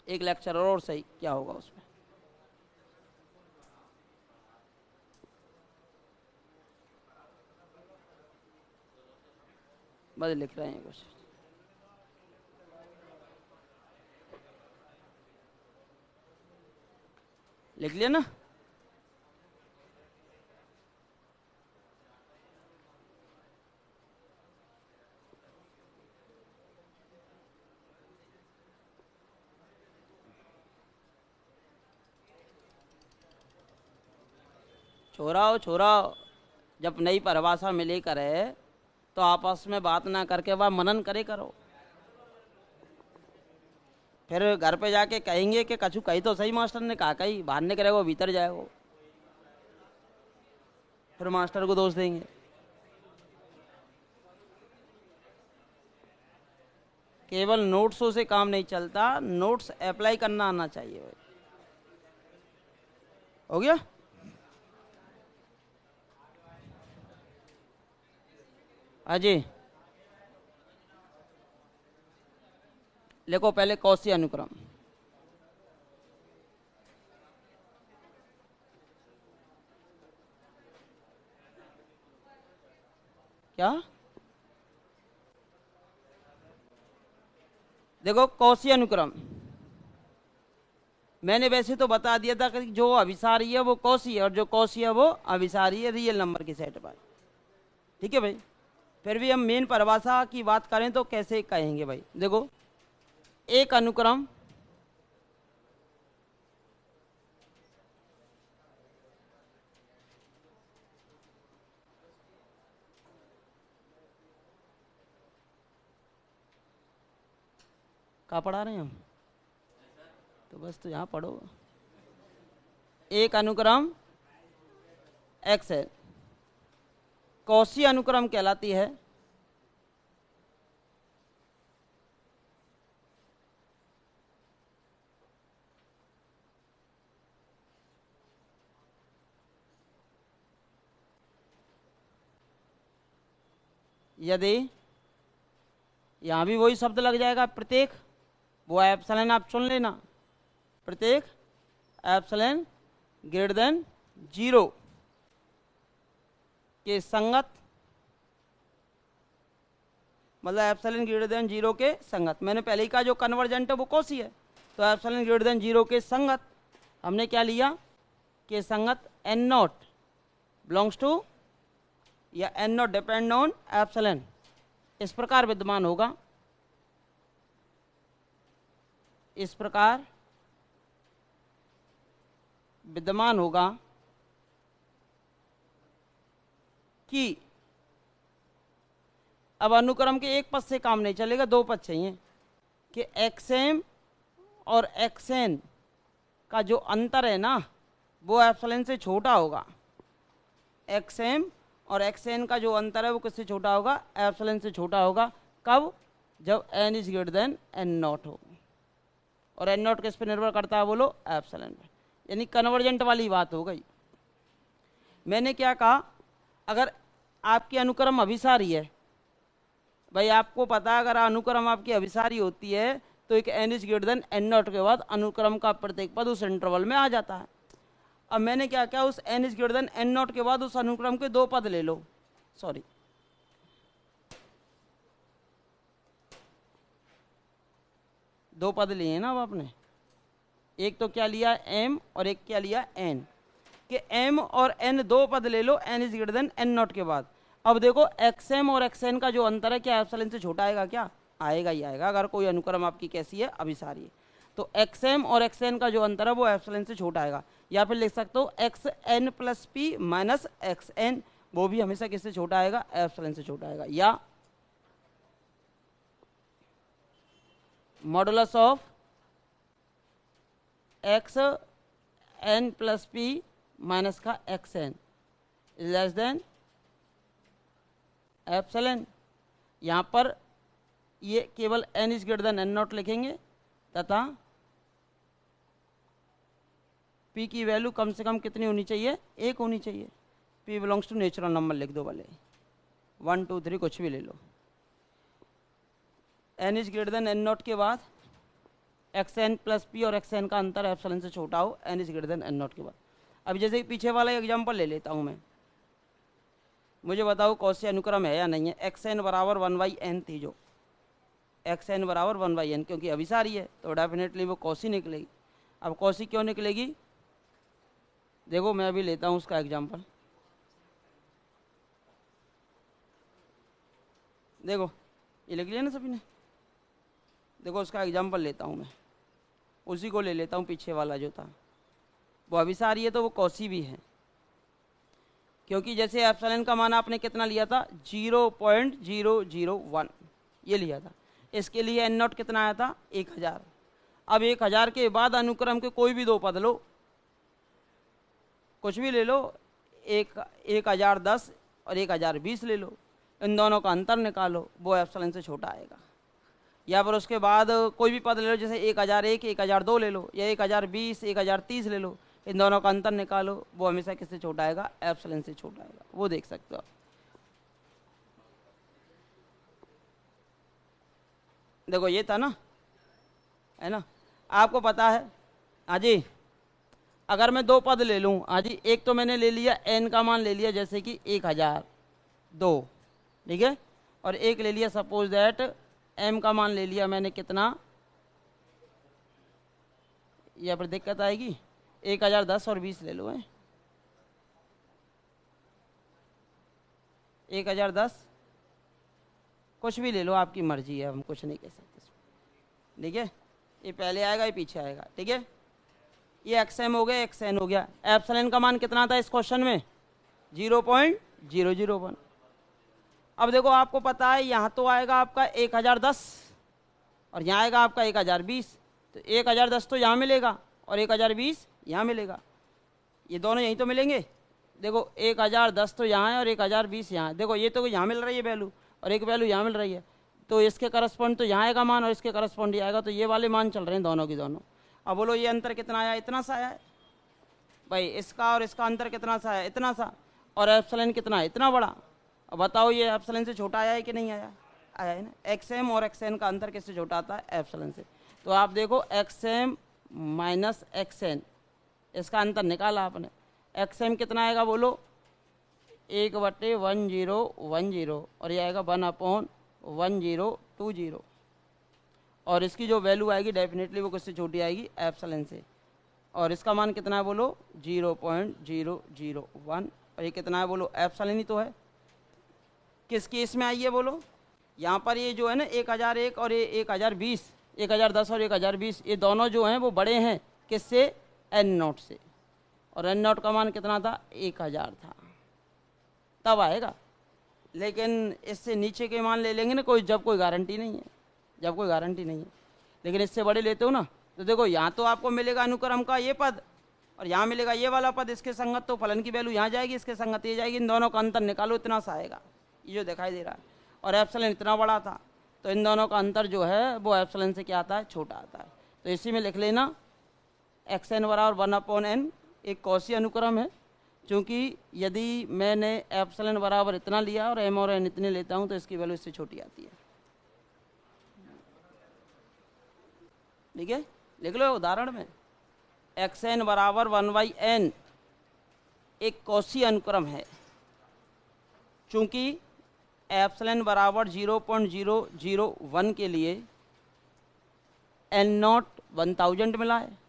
एक लेक्चर और सही क्या होगा उसमें। बस लिख रहे हैं कुछ। लिख लिया ना? छोराओ छोराओ, जब नई परिभाषा मिले करे तो आपस में बात ना करके वह मनन करे करो। फिर घर पे जाके कहेंगे कि कछु कही तो सही मास्टर ने, कहा कही बाहर निकलेगा भीतर जाएगा, फिर मास्टर को दोष देंगे। केवल नोट्सों से काम नहीं चलता, नोट्स अप्लाई करना आना चाहिए। हो गया? अजय लिखो पहले कौशी अनुक्रम। क्या? देखो कौशी अनुक्रम मैंने वैसे तो बता दिया था कि जो अभिसारी है वो कौशी है और जो कौशी है वो अभिसारी है रियल नंबर के सेट पर। ठीक है भाई? फिर भी हम मेन परिभाषा की बात करें तो कैसे कहेंगे भाई? देखो एक अनुक्रम कहाँ पढ़ा रहे हैं हम? तो बस तो यहाँ पढ़ो। एक अनुक्रम एक्स है, कौशी अनुक्रम कहलाती है यदि, यहाँ भी वही शब्द लग जाएगा प्रत्येक, वो एप्सिलॉन आप सुन लेना, प्रत्येक एप्सिलॉन ग्रेटर देन जीरो के संगत, मतलब एप्सिलॉन ग्रेटर देन जीरो के संगत। मैंने पहले ही कहा जो कन्वर्जेंट है वो कौसी है, तो एप्सिलॉन ग्रेटर देन जीरो के संगत हमने क्या लिया के संगत एन नॉट बिलोंग्स टू या n not depend on epsilon, इस प्रकार विद्यमान होगा, इस प्रकार विद्यमान होगा कि अब अनुक्रम के एक पद से काम नहीं चलेगा, दो पद चाहिए कि एक्सएम और एक्सएन का जो अंतर है ना वो एप्सिलॉन से छोटा होगा। एक्सएम और एक्सएन का जो अंतर है वो किससे छोटा होगा, एप्सिलॉन से छोटा होगा। कब, जब N is greater than N not हो, और एन नॉट किस पे निर्भर करता है बोलो, एप्सिलॉन पे, यानी कन्वर्जेंट वाली बात हो गई। मैंने क्या कहा, अगर आपकी अनुक्रम अभिसारी है, भाई आपको पता है अगर अनुक्रम आपकी अभिसारी होती है तो एक n is greater than N not के बाद अनुक्रम का प्रत्येक पद उस इंटरवल में आ जाता है। अब मैंने क्या किया, उस n is greater than N not के बाद उस अनुक्रम के दो पद ले लो, सॉरी दो पद लिए ना अब आपने, एक तो क्या लिया एम और एक क्या लिया एन, कि एम और एन दो पद ले लो n is greater than N not के बाद। अब देखो एक्सएम और एक्सएन का जो अंतर है क्या एप्सिलॉन से छोटा आएगा, क्या आएगा ही आएगा, अगर कोई अनुक्रम आपकी कैसी है अभिसारी है तो एक्सएम और एक्सएन का जो अंतर है वो एप्सिलॉन से छोटा आएगा। या फिर लिख सकते हो x n plus p minus x n, वो भी हमेशा किससे छोटा आएगा, एप्सिलॉन से छोटा आएगा। या modulus of x n plus p minus का x n is less than epsilon. यहाँ पर ये केवल n is greater than N naught लिखेंगे तथा पी की वैल्यू कम से कम कितनी होनी चाहिए, एक होनी चाहिए। P belongs to natural number लिख दो, भले 1 2 3 कुछ भी ले लो। N is greater than N not के बाद एक्स एन प्लस पी और एक्स एन का अंतर एप्सिलॉन से छोटा हो N is greater than N not के बाद। अब जैसे पीछे वाला एग्जाम्पल ले लेता हूँ मैं, मुझे बताओ कौशी अनुक्रम है या नहीं है। एक्स एन बराबर 1/n थी, जो एक्स एन बराबर 1/n, क्योंकि अभिसारी है तो डेफिनेटली वो कौशी निकलेगी। अब कौशी क्यों निकलेगी, देखो मैं अभी लेता हूँ उसका एग्जाम्पल। देखो ये लिख लिया ना सभी ने, देखो उसका एग्जाम्पल लेता हूँ मैं, उसी को ले लेता हूँ पीछे वाला जो था, वो अभिसारी है तो वो कौशी भी है, क्योंकि जैसे एप्सिलॉन का मान आपने कितना लिया था 0.001 ये लिया था, इसके लिए एन नॉट कितना आया था 1000। अब 1000 के बाद अनुक्रम के कोई भी दो पद लो, कुछ भी ले लो, 1010 और 1020 ले लो, इन दोनों का अंतर निकालो, वो एप्सिलॉन से छोटा आएगा। या फिर उसके बाद कोई भी पद ले लो, जैसे 1001 1002 ले लो, या 1020 1030 ले लो, इन दोनों का अंतर निकालो, वो हमेशा किससे छोटा आएगा, एप्सिलॉन से छोटा आएगा। वो देख सकते हो आप। देखो ये था ना, है ना, आपको पता है। हाँ जी, अगर मैं दो पद ले लूँ, हाँ जी, एक तो मैंने ले लिया एन का मान ले लिया जैसे कि 1002, ठीक है, और एक ले लिया सपोज दैट एम का मान ले लिया मैंने कितना, यहाँ पर दिक्कत आएगी, 1010 और 20 ले लो है, 1010 कुछ भी ले लो, आपकी मर्जी है, हम कुछ नहीं कह सकते, ठीक है। ये पहले आएगा ये पीछे आएगा, ठीक है। ये एक्स एम हो गया, एक्स एन हो गया। एप्सिलॉन का मान कितना था इस क्वेश्चन में 0.001। अब देखो आपको पता है यहाँ तो आएगा आपका 1010 और यहाँ आएगा आपका 1020, तो 1010 तो यहाँ मिलेगा और 1020 यहाँ मिलेगा, ये दोनों यहीं तो मिलेंगे। देखो 1010 तो यहाँ है और 1020 यहाँ है, देखो ये तो यहाँ मिल रही है वैल्यू और एक वैल्यू यहाँ मिल रही है, तो इसके करस्पॉन्ड तो यहाँ आएगा मान और इसके करस्पॉन्ड आएगा, तो ये वाले मान चल रहे हैं दोनों की दोनों। अब बोलो ये अंतर कितना आया, इतना सा आया है भाई, इसका और इसका अंतर कितना सा है, इतना सा, और एप्सिलॉन कितना है, इतना बड़ा। अब बताओ ये एप्सिलॉन से छोटा आया है कि नहीं आया, आया है ना। एक्स एम और एक्स एन का अंतर किससे छोटा आता है, एप्सिलॉन से। तो आप देखो x m minus x n, इसका अंतर निकाला आपने, एक्स एम कितना आएगा बोलो, 1/1010 और ये आएगा 1/1020 और इसकी जो वैल्यू आएगी डेफिनेटली वो किससे छोटी आएगी, एप्सिलॉन से। और इसका मान कितना है बोलो, 0.001 और ये कितना है बोलो, एप्सिलॉन ही तो है। किस केस में आई है बोलो, यहाँ पर ये जो है ना 1001 और ये 1020, 1010 और 1020 ये दोनों जो हैं वो बड़े हैं किससे, एन नॉट से। और एन नॉट का मान कितना था, 1000 था, तब आएगा। लेकिन इससे नीचे के मान ले लेंगे ना कोई, जब कोई गारंटी नहीं है, जब कोई गारंटी नहीं है। लेकिन इससे बड़े लेते हो ना, तो देखो यहाँ तो आपको मिलेगा अनुक्रम का ये पद और यहाँ मिलेगा ये वाला पद, इसके संगत तो फलन की वैल्यू यहाँ जाएगी, इसके संगत ये जाएगी, इन दोनों का अंतर निकालो, इतना सा आएगा ये जो दिखाई दे रहा है। और एप्सिलॉन इतना बड़ा था, तो इन दोनों का अंतर जो है वो एप्सिलॉन से क्या आता है, छोटा आता है। तो इसी में लिख लेना xn बराबर 1/n एक कौशी अनुक्रम है, क्योंकि यदि मैंने एप्सिलॉन बराबर इतना लिया और m और n इतने लेता हूँ तो इसकी वैल्यू इससे छोटी आती है। ठीक है, लिख लो उदाहरण में xn बराबर 1/n एक कौशी अनुक्रम है, चूंकि एप्सिलॉन बराबर 0.001 के लिए n नॉट 1000 मिला है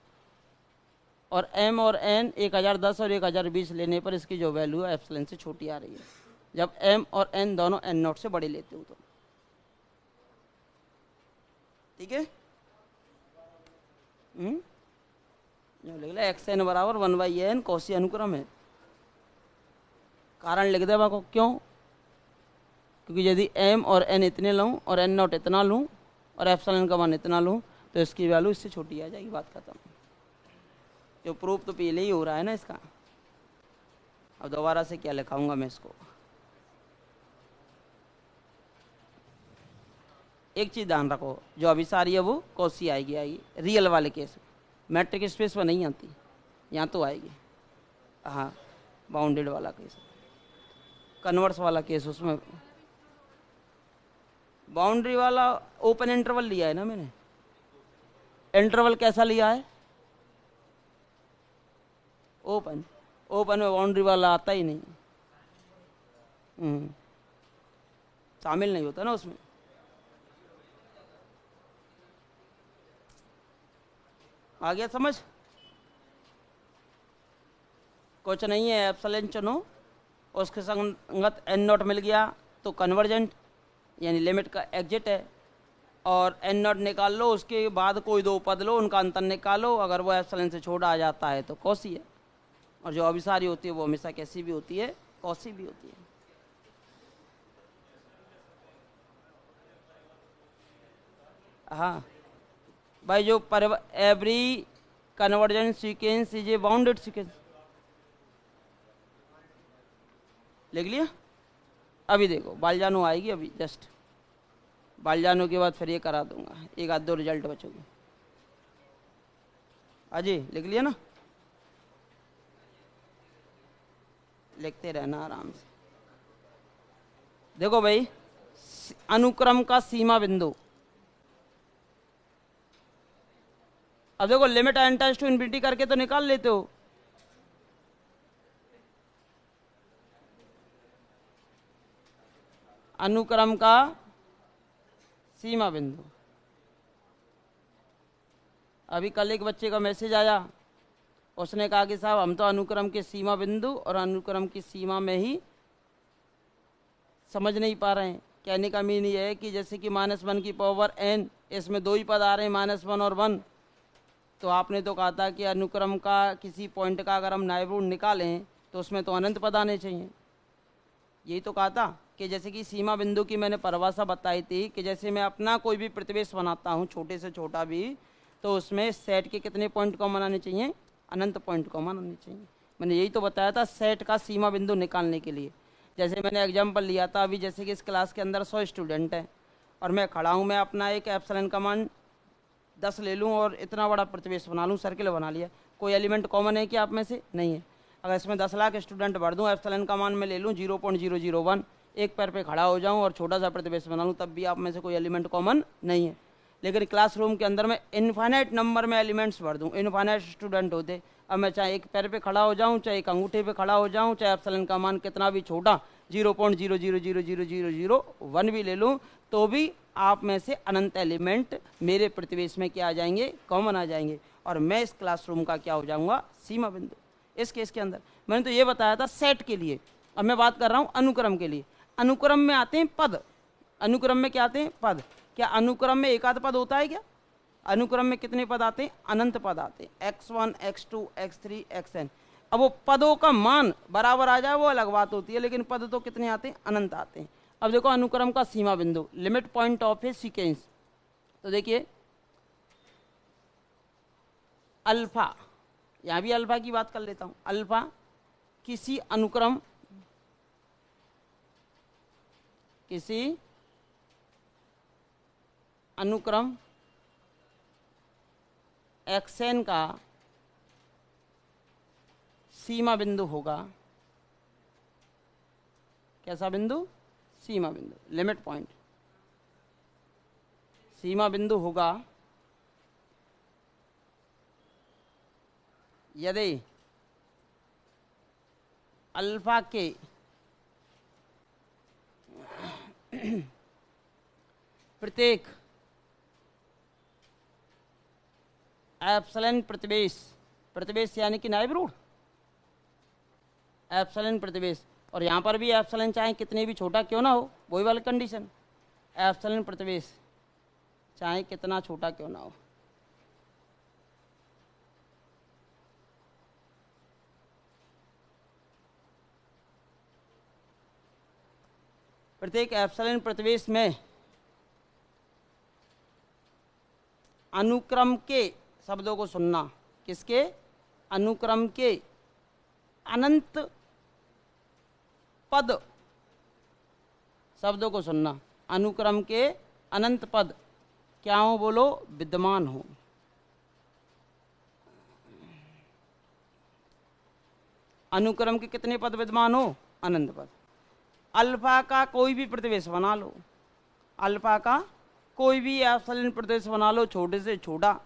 और m और n 1010 और 1020 लेने पर इसकी जो वैल्यू है एप्सिलॉन से छोटी आ रही है, जब m और n दोनों n नॉट से बड़े लेते हो तो। ठीक है, जो लिख ले xn बराबर 1/n कौशी अनुक्रम है। कारण लिख दे बाको, क्यों, क्योंकि यदि m और n इतने लूँ और n नॉट इतना लूँ और एप्सिलॉन का मान इतना लूँ तो इसकी वैल्यू इससे छोटी आ जाएगी, बात खत्म। जो प्रूफ तो पहले ही हो रहा है ना इसका, अब दोबारा से क्या लिखाऊंगा मैं इसको। एक चीज़ ध्यान रखो, जो अभी सारी है वो कौशी आएगी रियल वाले केस, मैट्रिक स्पेस में नहीं आती, यहाँ तो आएगी। हाँ, बाउंडेड वाला केस, कन्वर्स वाला केस, उसमें बाउंड्री वाला ओपन इंटरवल लिया है ना मैंने। इंटरवल कैसा लिया है, ओपन, ओपन में बाउंड्री वाला आता ही नहीं, शामिल नहीं होता ना उसमें। आ गया समझ, कुछ नहीं है, एप्सिलॉन चुनो, उसके संगत एन नॉट मिल गया तो कन्वर्जेंट यानी लिमिट का एग्जिट है, और एन नॉट निकाल लो, उसके बाद कोई दो पद लो, उनका अंतर निकालो, अगर वो एप्सिलॉन से छोटा आ जाता है तो कौशी है। और जो अभिसारी होती है वो हमेशा कैसी भी होती है, कौशी भी होती है। हाँ भाई, जो every convergent sequence is a bounded sequence, लिख लिया। अभी देखो बालजानो आएगी, अभी जस्ट बालजानो के बाद फिर ये करा दूंगा, एक आध दो रिजल्ट बचोगे। अजी लिख लिया ना, लिखते रहना आराम से। देखो भाई, अनुक्रम का सीमा बिंदु, अब देखो limit n tends to infinity करके तो निकाल लेते हो, अनुक्रम का सीमा बिंदु। अभी कल एक बच्चे का मैसेज आया, उसने कहा कि साहब हम तो अनुक्रम के सीमा बिंदु और अनुक्रम की सीमा में ही समझ नहीं पा रहे हैं। कहने का मीन ये है कि जैसे कि -1 की पावर n, इसमें दो ही पद आ रहे हैं, -1 और 1। तो आपने तो कहा था कि अनुक्रम का किसी पॉइंट का अगर हम नाइबरहुड निकालें तो उसमें तो अनंत पद आने चाहिए। यही तो कहा था कि जैसे कि सीमा बिंदु की मैंने परिभाषा बताई थी कि जैसे मैं अपना कोई भी प्रतिवेश बनाता हूँ, छोटे से छोटा भी, तो उसमें सेट के कितने पॉइंट कॉमन आने चाहिए, अनंत पॉइंट कॉमन आने चाहिए। मैंने यही तो बताया था सेट का सीमा बिंदु निकालने के लिए। जैसे मैंने एग्जाम्पल लिया था अभी, जैसे कि इस क्लास के अंदर 100 स्टूडेंट हैं और मैं खड़ा हूँ, मैं अपना एक एप्सिलॉन का मान 10 ले लूँ और इतना बड़ा प्रतिवेश बना लूँ, सर्किल बना लिया, कोई एलिमेंट कॉमन है कि आप में से नहीं है। अगर इसमें 10 लाख स्टूडेंट भर दूँ, एप्सिलॉन का मान मैं ले लूँ 0.001, एक पैर पे खड़ा हो जाऊँ और छोटा सा प्रतिवेश बना लूँ, तब भी आप में से कोई एलिमेंट कॉमन नहीं है। लेकिन क्लासरूम के अंदर मैं इन्फाइनाइट नंबर में एलिमेंट्स भर दूँ, इन्फाइनाइट स्टूडेंट होते, अब मैं चाहे एक पैर पे खड़ा हो जाऊँ, चाहे एक अंगूठे पे खड़ा हो जाऊँ, चाहे एप्सिलॉन का मान कितना भी छोटा 0.00000001 भी ले लूँ, तो भी आप में से अनंत एलिमेंट मेरे प्रतिवेश में क्या आ जाएंगे, कॉमन आ जाएंगे, और मैं इस क्लासरूम का क्या हो जाऊंगा, सीमा बिंदु। इस केस के अंदर मैंने तो ये बताया था सेट के लिए, अब मैं बात कर रहा हूँ अनुक्रम के लिए। अनुक्रम में आते हैं पद, अनुक्रम में क्या आते हैं, पद। क्या अनुक्रम में एक आध पद होता है क्या? अनुक्रम में कितने पद आते हैं, अनंत पद आते हैं, x1 x2 x3 xn। अब वो पदों का मान बराबर आ जाए वो अलग बात होती है, लेकिन पद तो कितने आते हैं, अनंत आते हैं। अब देखो अनुक्रम का सीमा बिंदु, limit point of A sequence, तो देखिए अल्फा, यहां भी अल्फा की बात कर लेता हूं, अल्फा किसी अनुक्रम, किसी अनुक्रम xn का सीमा बिंदु होगा। कैसा बिंदु, सीमा बिंदु, लिमिट पॉइंट, सीमा बिंदु होगा यदि अल्फा के प्रत्येक एप्सिलॉन प्रतिवेश, प्रतिवेश यानी कि नायब रूट, एप्सिलॉन प्रतिवेश, और यहाँ पर भी एप्सिलॉन चाहे कितने भी छोटा क्यों ना हो, वही वाली कंडीशन, एप्सिलॉन प्रतिवेश चाहे कितना छोटा क्यों ना हो, प्रत्येक एप्सिलॉन प्रतिवेश में अनुक्रम के शब्दों को सुनना, किसके, अनुक्रम के अनंत पद शब्दों को सुनना, अनुक्रम के अनंत पद क्या हो, बोलो, विद्यमान हो। अनुक्रम के कितने पद विद्यमान हो, अनंत पद। अल्फा का कोई भी प्रतिवेश बना लो, अल्फा का कोई भी एप्सिलॉन प्रतिवेश बना लो, छोटे से छोटा,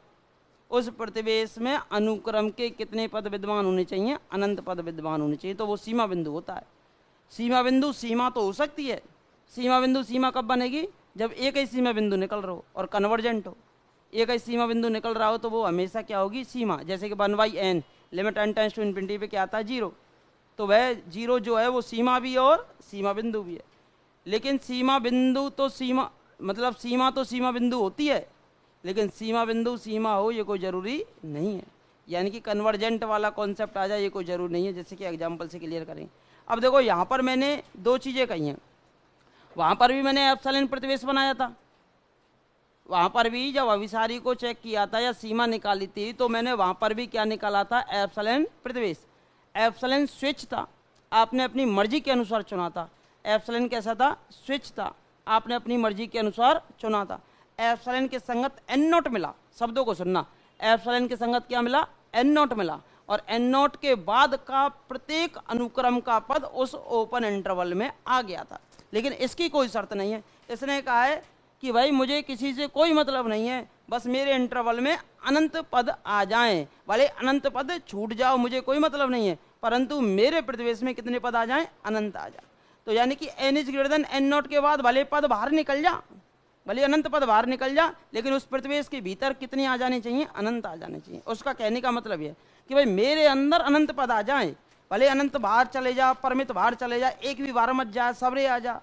उस प्रतिवेश में अनुक्रम के कितने पद विद्यमान होने चाहिए, अनंत पद विद्यमान होने चाहिए, तो वो सीमा बिंदु होता है। सीमा बिंदु, सीमा तो हो सकती है, सीमा बिंदु सीमा कब बनेगी, जब एक ही सीमा बिंदु निकल रहा हो और कन्वर्जेंट हो। एक ही सीमा बिंदु निकल रहा हो तो वो हमेशा क्या होगी, सीमा। जैसे कि 1/n limit n tends to infinity पे क्या आता है, 0, तो वह 0 जो है वो सीमा भी है और सीमा बिंदु भी है। लेकिन सीमा बिंदु तो सीमा, मतलब सीमा तो सीमा बिंदु होती है, लेकिन सीमा बिंदु सीमा हो ये कोई ज़रूरी नहीं है, यानी कि कन्वर्जेंट वाला कॉन्सेप्ट आ जाए ये कोई ज़रूरी नहीं है, जैसे कि एग्जाम्पल से क्लियर करें। अब देखो यहाँ पर मैंने दो चीज़ें कही हैं, वहाँ पर भी मैंने एप्सिलॉन प्रतिवेश बनाया था, वहाँ पर भी जब अभिसारी को चेक किया था या सीमा निकाली थी तो मैंने वहाँ पर भी क्या निकाला था, एप्सिलॉन प्रतिवेश। एप्सिलॉन स्विच था, आपने अपनी मर्जी के अनुसार चुना था। एप्सिलॉन कैसा था, स्विच था, आपने अपनी मर्जी के अनुसार चुना था। एप्सिलॉन के संगत एन नोट मिला, शब्दों को सुनना, एप्सिलॉन के संगत क्या मिला, एन नोट मिला, और एन नोट के बाद का प्रत्येक अनुक्रम का पद उस ओपन इंटरवल में आ गया था। लेकिन इसकी कोई शर्त नहीं है, इसने कहा है कि भाई मुझे किसी से कोई मतलब नहीं है, बस मेरे इंटरवल में अनंत पद आ जाएं, भले अनंत पद छूट जाओ मुझे कोई मतलब नहीं है, परंतु मेरे प्रतिवेश में कितने पद आ जाएं, अनंत आ जाए। तो यानी कि n is greater than n naught के बाद भले पद बाहर निकल जा, भले अनंत पद बाहर निकल जा, लेकिन उस प्रतिवेश के भीतर कितने आ जाने चाहिए, अनंत आ जाने चाहिए। उसका कहने का मतलब यह कि भाई मेरे अंदर अनंत पद आ जाएं, भले अनंत बाहर चले जा, परमित बाहर चले जा, एक भी बाहर मत जा, सबरे आ जा,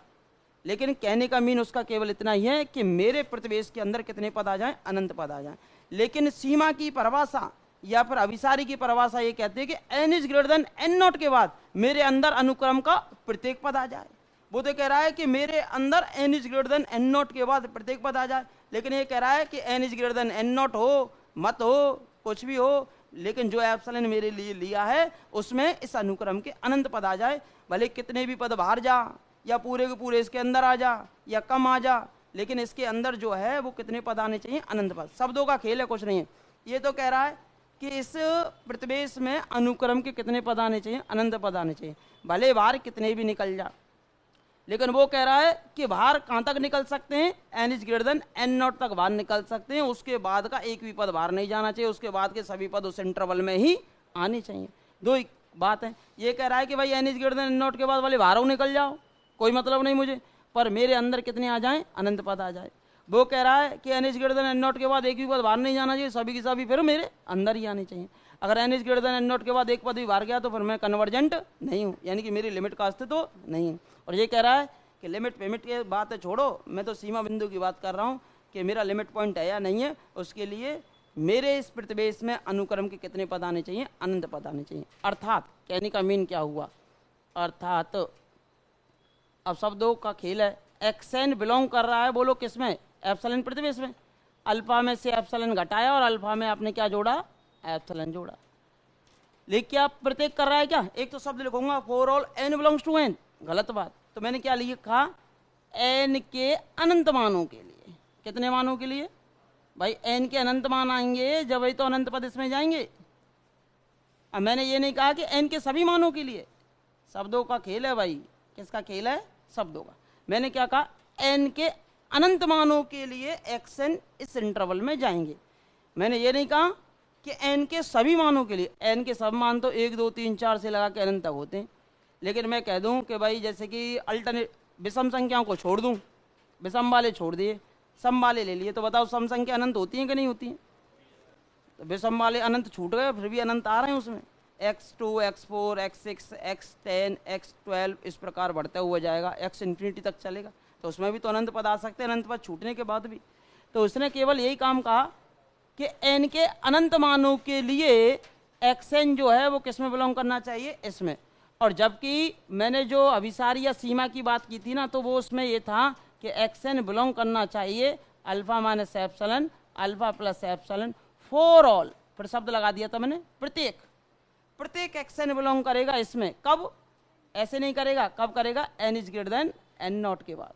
लेकिन कहने का मीन उसका केवल इतना ही है कि मेरे प्रतिवेश के अंदर कितने पद आ जाएं, अनंत पद आ जाएं। लेकिन सीमा की परिभाषा या फिर अभिसारी की परिभाषा ये कहती है कि n is greater than n naught के बाद मेरे अंदर अनुक्रम का प्रत्येक पद आ जाए। वो तो कह रहा है कि मेरे अंदर n is greater than n naught के बाद प्रत्येक पद आ जाए, लेकिन ये कह रहा है कि n is greater than n not हो, मत हो, कुछ भी हो, लेकिन जो एप्सिलॉन मेरे लिए लिया है उसमें इस अनुक्रम के अनंत पद आ जाए, भले कितने भी पद बाहर जा या पूरे के पूरे इसके अंदर आ जा या कम आ जा, लेकिन इसके अंदर जो है वो कितने पद आने चाहिए, अनंत पद। शब्दों का खेल है, कुछ नहीं है। ये तो कह रहा है कि इस प्रतिवेश में अनुक्रम के कितने पद आने चाहिए, अनंत पद आने चाहिए, भले बाहर कितने भी निकल जा। लेकिन वो कह रहा है कि बाहर कहाँ तक निकल सकते हैं, n is greater than N not तक बाहर निकल सकते हैं, उसके बाद का एक भी पद बाहर नहीं जाना चाहिए, उसके बाद के सभी पद उस इंटरवल में ही आने चाहिए। दो ही बात है। ये कह रहा है कि भाई n is greater than N not के बाद वाले बाहर निकल जाओ, कोई मतलब नहीं मुझे, पर मेरे अंदर कितने आ जाएं, अनंत पद आ जाए। वो कह रहा है कि n is greater than N not के बाद एक भी पद बाहर नहीं जाना चाहिए, सभी की सभी फिर मेरे अंदर ही आने चाहिए। अगर N is greater than N not के बाद एक पद भी बाहर गया तो फिर मैं कन्वर्जेंट नहीं हूँ, यानी कि मेरी लिमिट का अस्तित्व तो नहीं है। और ये कह रहा है कि लिमिट पेमिट की बात है छोड़ो, मैं तो सीमा बिंदु की बात कर रहा हूँ कि मेरा लिमिट पॉइंट है या नहीं है, उसके लिए मेरे इस प्रतिवेश में अनुक्रम के कितने पद आने चाहिए, अनंत पद आने चाहिए। अर्थात कहने का मीन क्या हुआ, अर्थात अब शब्दों का खेल है, एक्सएन बिलोंग कर रहा है, बोलो किसमें, एप्सिलॉन प्रतिवेश में। अल्फा में से एप्सिलॉन घटाया और अल्फा में आपने क्या जोड़ा, एप्सिलॉन जोड़ा। लेकिन क्या प्रत्येक कर रहा है क्या, एक तो शब्द लिखूंगा for all n belongs to n, गलत बात। तो मैंने क्या लिखा, एन के अनंत मानों के लिए। कितने मानों के लिए भाई, एन के अनंत मान आएंगे जब वही तो अनंत पद इसमें जाएंगे। अब मैंने ये नहीं कहा कि एन के सभी मानों के लिए, शब्दों का खेल है भाई। किसका खेल है, शब्दों का। मैंने क्या कहा, एन के अनंत मानों के लिए एक्सएन इस इंटरवल में जाएंगे। मैंने ये नहीं कहा कि एन के सभी मानों के लिए, एन के सब मान तो 1 2 3 4 से लगा के अनंत तक होते हैं। लेकिन मैं कह दूं कि भाई जैसे कि अल्टरनेट विषम संख्याओं को छोड़ दूं, विषम वाले छोड़ दिए, सम वाले ले लिए, तो बताओ सम संख्या अनंत होती है कि नहीं होती है। तो विषम वाले अनंत छूट गए, फिर भी अनंत आ रहे हैं उसमें, x2 x4 x6 x10 x12 इस प्रकार बढ़ता हुआ जाएगा, x इन्फिनिटी तक चलेगा। तो उसमें भी तो अनंत पद आ सकते हैं, अनंत पद छूटने के बाद भी। तो उसने केवल यही काम कहा कि n के अनंत मानों के लिए xn जो है वो किस में बिलोंग करना चाहिए, इसमें। और जबकि मैंने जो अभिसारी या सीमा की बात की थी ना, तो वो उसमें ये था कि xn बिलोंग करना चाहिए alpha minus epsilon, alpha plus epsilon for all, फिर शब्द लगा दिया था मैंने, प्रत्येक xn बिलोंग करेगा इसमें। कब, ऐसे नहीं करेगा, कब करेगा, n is greater than N not के बाद।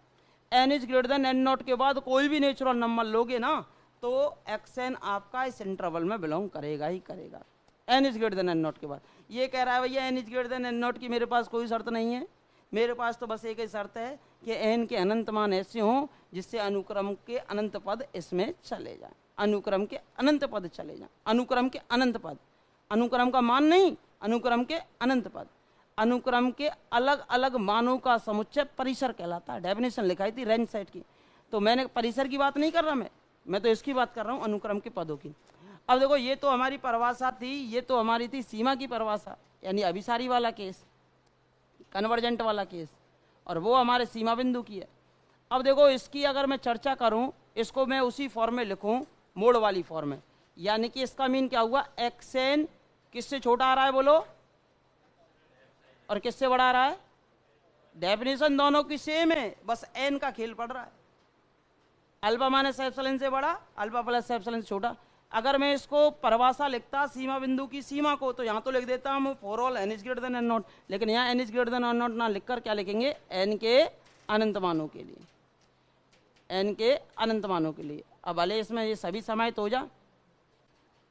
n is greater than N not के बाद कोई भी नेचुरल नंबर लोगे ना तो xn आपका इस इंटरवल में बिलोंग करेगा ही करेगा, n is greater than N not के बाद। ये कह रहा है भैया n is greater than N not की मेरे पास कोई शर्त नहीं है, मेरे पास तो बस एक ही शर्त है कि n के अनंत मान ऐसे हों जिससे अनुक्रम के अनंत पद इसमें चले जाएं, अनुक्रम के अनंत पद चले जाएं, अनुक्रम के अनंत पद, अनुक्रम का मान नहीं, अनुक्रम के अनंत पद। अनुक्रम के अलग अलग मानों का समुच्चय परिसर कहलाता है, डेफिनेशन लिखाई थी रेंज सेट की। तो मैंने परिसर की बात नहीं कर रहा, मैं तो इसकी बात कर रहा हूँ, अनुक्रम के पदों की। अब देखो ये तो हमारी परिभाषा थी, ये तो हमारी थी सीमा की परिभाषा, यानी अभिसारी वाला केस, कन्वर्जेंट वाला केस, और वो हमारे सीमा बिंदु की है। अब देखो इसकी अगर मैं चर्चा करूं, इसको मैं उसी फॉर्म में लिखूं, मोड वाली फॉर्म में, यानी कि इसका मीन क्या हुआ, एक्सएन किससे छोटा आ रहा है बोलो, और किससे बड़ा आ रहा है। डेफिनेशन दोनों की सेम है, बस एन का खेल पड़ रहा है, अल्फा माइनस एप्सिलॉन से बड़ा, अल्फा प्लस एप्सिलॉन से छोटा। अगर मैं इसको परिभाषा लिखता सीमा बिंदु की सीमा को, तो यहाँ तो लिख देता हूँ for all N is greater than N not, लेकिन यहाँ n is greater than N not ना लिखकर क्या लिखेंगे, एन के अनंत मानों के लिए, एन के अनंत मानों के लिए। अब भले इसमें ये सभी समाहित हो जा।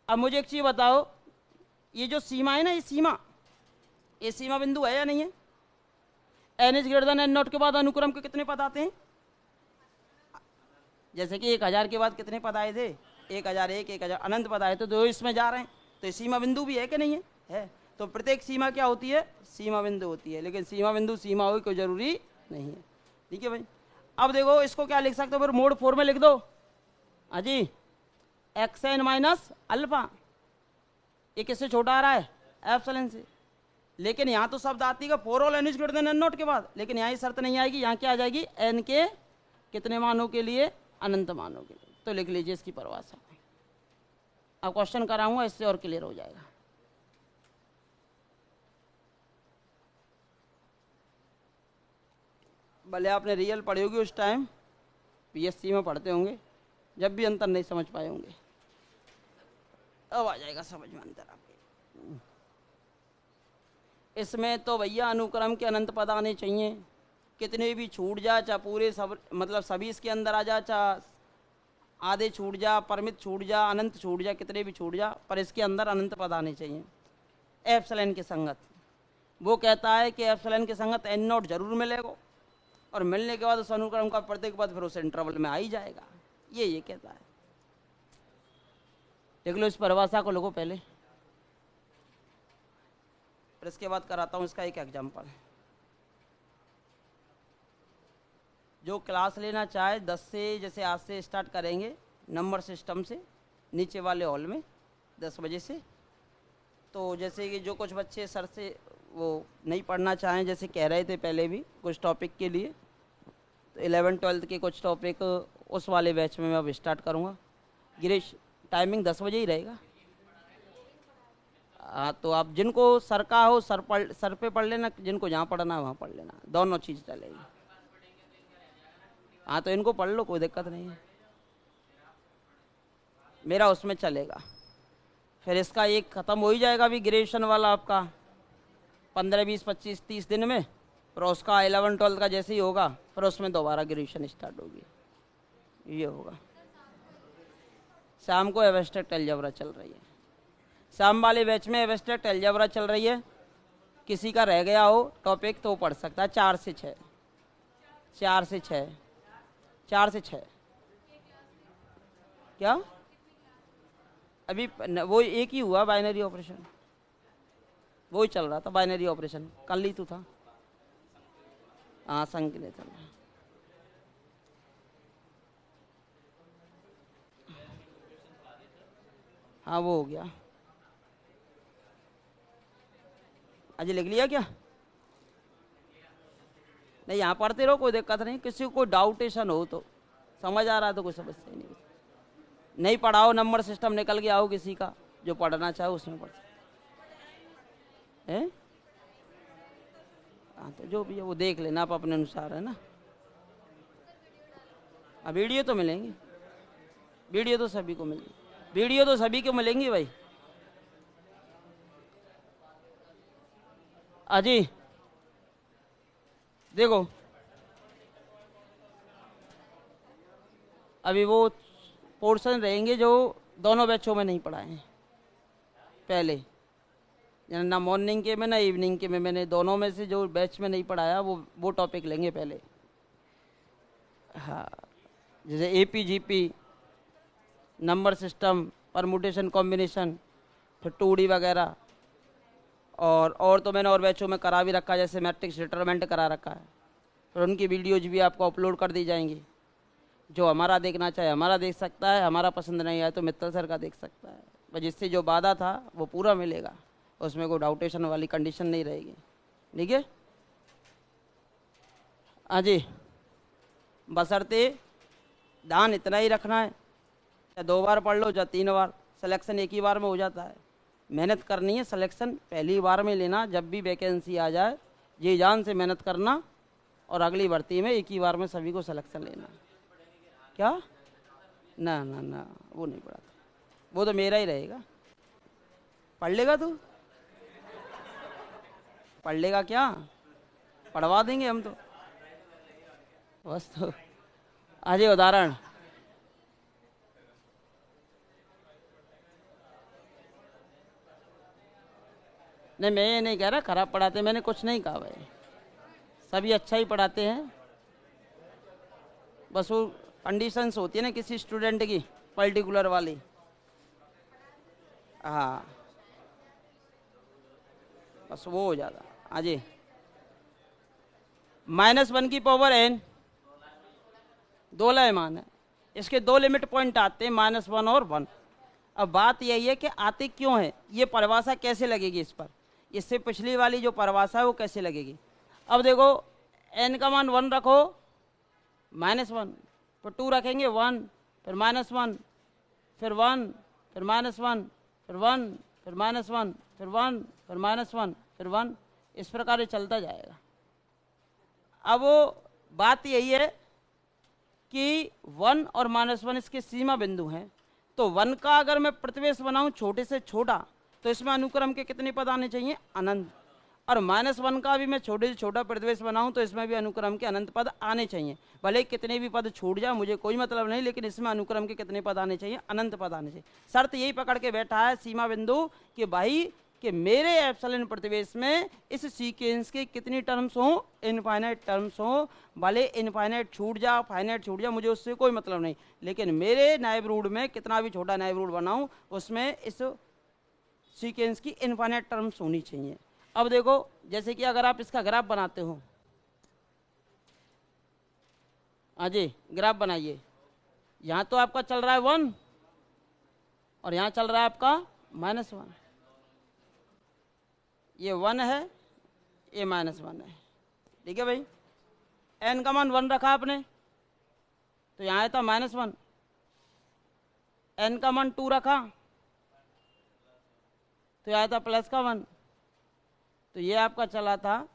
अब मुझे एक चीज बताओ, ये जो सीमा है ना, ये सीमा बिंदु है या नहीं है। N is greater than N not के बाद अनुक्रम के कितने पद आते हैं, जैसे कि 1000 के बाद कितने पद आए थे, 1001 1000 अनंत पद आए थे, तो इसमें जा रहे हैं, तो ये सीमा बिंदु भी है कि नहीं है। तो प्रत्येक सीमा क्या होती है, सीमा बिंदु होती है, लेकिन सीमा बिंदु सीमा हो कोई जरूरी नहीं है। ठीक है भाई। अब देखो इसको क्या लिख सकते हो, फिर मोड 4 में लिख दो, अजी एक्सएन माइनस अल्फा, ये किससे छोटा आ रहा है, एप्सिलॉन से। लेकिन यहाँ तो शब्द आती है for all N is greater than N not के बाद, लेकिन यहाँ शर्त नहीं आएगी, यहाँ क्या आ जाएगी, एन के कितने मानों के लिए, अनंत मानों के लिए। तो लिख लीजिए इसकी परिभाषा। अब क्वेश्चन कराऊंगा, इससे और क्लियर हो जाएगा। भले आपने रियल पढ़ी होगी उस टाइम, पीएससी में पढ़ते होंगे, जब भी अंतर नहीं समझ पाए होंगे, अब आ जाएगा समझ में अंतर आपके। इसमें तो भैया अनुक्रम के अनंत पद आने चाहिए, कितने भी छूट जा, चाहे पूरे सब मतलब सभी इसके अंदर आ जा, चाहे आधे छूट जा, परिमित छूट जा, अनंत छूट जा, कितने भी छूट जा, पर इसके अंदर अनंत पद आने चाहिए एप्सिलॉन के संगत। वो कहता है कि एप्सिलॉन के संगत एन नॉट जरूर मिलेगा, और मिलने के बाद उस अनुक्रम का प्रत्येक पद फिर उस इंटरवल में आ ही जाएगा। ये कहता है। देख लो इस परिभाषा को लोगों पहले, फिर इसके बाद कराता हूँ इसका एक एग्जाम्पल। जो क्लास लेना चाहे 10 से, जैसे आज से स्टार्ट करेंगे नंबर सिस्टम से, नीचे वाले हॉल में 10 बजे से। तो जैसे कि जो कुछ बच्चे सर से वो नहीं पढ़ना चाहें, जैसे कह रहे थे पहले भी कुछ टॉपिक के लिए, तो 11-12 के कुछ टॉपिक उस वाले बैच में मैं अब स्टार्ट करूँगा। गिरीश, टाइमिंग 10 बजे ही रहेगा। हाँ, तो आप जिनको सर का हो सर पे पढ़ लेना, जिनको जहाँ पढ़ना है वहाँ पढ़ लेना, दोनों चीज़ चलेगी। हाँ, तो इनको पढ़ लो, कोई दिक्कत नहीं है, मेरा उसमें चलेगा। फिर इसका एक ख़त्म हो ही जाएगा अभी ग्रेजुएशन वाला आपका 15, 20, 25, 30 दिन में। फिर उसका 11-12 का जैसे ही होगा फिर उसमें दोबारा ग्रेजुएशन स्टार्ट होगी। ये होगा। शाम को एब्स्ट्रैक्ट अलजेब्रा चल रही है, शाम वाले बैच में एब्स्ट्रैक्ट अलजेब्रा चल रही है। किसी का रह गया हो टॉपिक तो पढ़ सकता है 4 से 6, 4 से 6, 4 से 6। क्या अभी वो एक ही हुआ बाइनरी ऑपरेशन, वो ही चल रहा था बाइनरी ऑपरेशन, कल ही तो था। हाँ, संकलित चल रहा। हाँ, वो हो गया। अजय लिख लिया क्या? नहीं, यहाँ पढ़ते रहो, कोई दिक्कत नहीं। किसी को कोई डाउटेशन हो तो, समझ आ रहा है तो कोई समस्या नहीं। नहीं पढ़ाओ, नंबर सिस्टम निकल के आओ किसी का, जो पढ़ना चाहे उसमें पढ़ सकते हैं। हाँ, तो जो भी है वो देख लेना आप अपने अनुसार, है ना। अब वीडियो तो मिलेंगी, वीडियो तो सभी को मिलेगी, वीडियो तो सभी को मिलेंगी भाई। अजी देखो, अभी वो पोर्शन रहेंगे जो दोनों बैचों में नहीं पढ़ाए हैं पहले, ना मॉर्निंग के में ना इवनिंग के में। मैंने दोनों में से जो बैच में नहीं पढ़ाया वो टॉपिक लेंगे पहले। हाँ, जैसे APGP, number system, permutation combination, फिर 2D वगैरह। और तो मैंने और बैचों में करा भी रखा है, जैसे मैट्रिक्स डिटरमिनेंट करा रखा है। फिर उनकी वीडियोज भी आपको अपलोड कर दी जाएंगी। जो हमारा देखना चाहे हमारा देख सकता है, हमारा पसंद नहीं आया तो मित्तल सर का देख सकता है। पर जिससे जो वादा था वो पूरा मिलेगा, उसमें कोई डाउटेशन वाली कंडीशन नहीं रहेगी। ठीक है। हाँ जी, बशर्ते ध्यान इतना ही रखना है, चाहे 2 बार पढ़ लो चाहे 3 बार, सिलेक्शन एक ही बार में हो जाता है। मेहनत करनी है, सिलेक्शन पहली बार में लेना। जब भी वैकेंसी आ जाए जी जान से मेहनत करना, और अगली भर्ती में एक ही बार में सभी को सिलेक्शन लेना। क्या? ना ना ना, वो नहीं पढ़ाता, वो तो मेरा ही रहेगा। पढ़ लेगा तू? पढ़ लेगा क्या? पढ़वा देंगे हम तो बस। तो आज उदाहरण, नहीं मैं ये नहीं कह रहा खराब पढ़ाते, मैंने कुछ नहीं कहा भाई, सभी अच्छा ही पढ़ाते हैं। बस वो कंडीशंस होती है ना किसी स्टूडेंट की पर्टिकुलर वाली। हाँ, बस वो हो जाता। हाँ जी, -1 की पावर n 2 लाइमान है, इसके 2 लिमिट पॉइंट आते हैं, -1 और 1। अब बात यही है कि आते क्यों है, ये परिभाषा कैसे लगेगी इस पर, इससे पिछली वाली जो परिभाषा है वो कैसे लगेगी। अब देखो, n का मान 1 रखो, -1, फिर 2 रखेंगे 1, फिर -1, फिर 1, फिर -1, फिर 1, फिर -1, फिर 1, फिर -1, फिर 1, इस प्रकार चलता जाएगा। अब वो बात यही है कि 1 और -1 इसके सीमा बिंदु हैं। तो 1 का अगर मैं प्रतिवेश बनाऊं छोटे से छोटा, तो इसमें अनुक्रम के कितने पद आने चाहिए? अनंत। और -1 का भी मैं छोटे से छोटा प्रतिवेश बनाऊं तो इसमें भी अनुक्रम के अनंत पद आने चाहिए। भले कितने भी पद छूट जाए मुझे कोई मतलब नहीं, लेकिन इसमें अनुक्रम के कितने पद आने चाहिए? अनंत पद आने चाहिए। शर्त यही पकड़ के बैठा है सीमा बिंदु कि भाई कि मेरे एप्सिलॉन प्रतिवेश में इस सीक्वेंस के कितनी टर्म्स हों, इनफाइनाइट टर्म्स हों। भले इनफाइनाइट छूट जा, फाइनाइट छूट जा, मुझे उससे कोई मतलब नहीं, लेकिन मेरे नाइबरहुड में कितना भी छोटा नाइबरहुड बनाऊं उसमें इस सीक्वेंस की इनफाइनाइट टर्म्स होनी चाहिए। अब देखो, जैसे कि अगर आप इसका ग्राफ बनाते हो, हाँ जी ग्राफ बनाइए। यहाँ तो आपका चल रहा है 1 और यहाँ चल रहा है आपका -1। ये 1 है, ये -1 है, ठीक है भाई। n का मान 1 रखा आपने तो यहाँ आया था -1। n का मान 2 रखा तो आया था +1। तो ये आपका चला था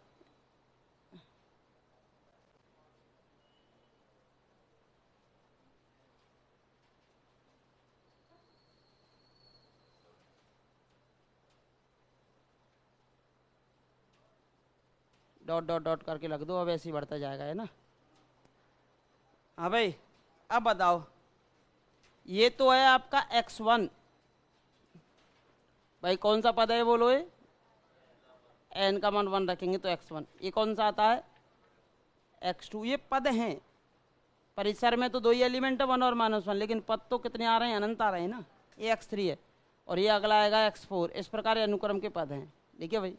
डॉट डॉट डॉट करके रख दो, अब ऐसे ही बढ़ता जाएगा, है ना। हाँ भाई, अब बताओ, ये तो है आपका x1, भाई कौन सा पद है बोलो। ये n का मान 1 रखेंगे तो x1। ये कौन सा आता है x2। ये पद हैं, परिसर में तो दो ही एलिमेंट है 1 और -1, लेकिन पद तो कितने आ रहे हैं, अनंत आ रहे हैं ना। ये x3 है और ये अगला आएगा x4। इस प्रकार अनुक्रम के पद हैं, ठीक है भाई।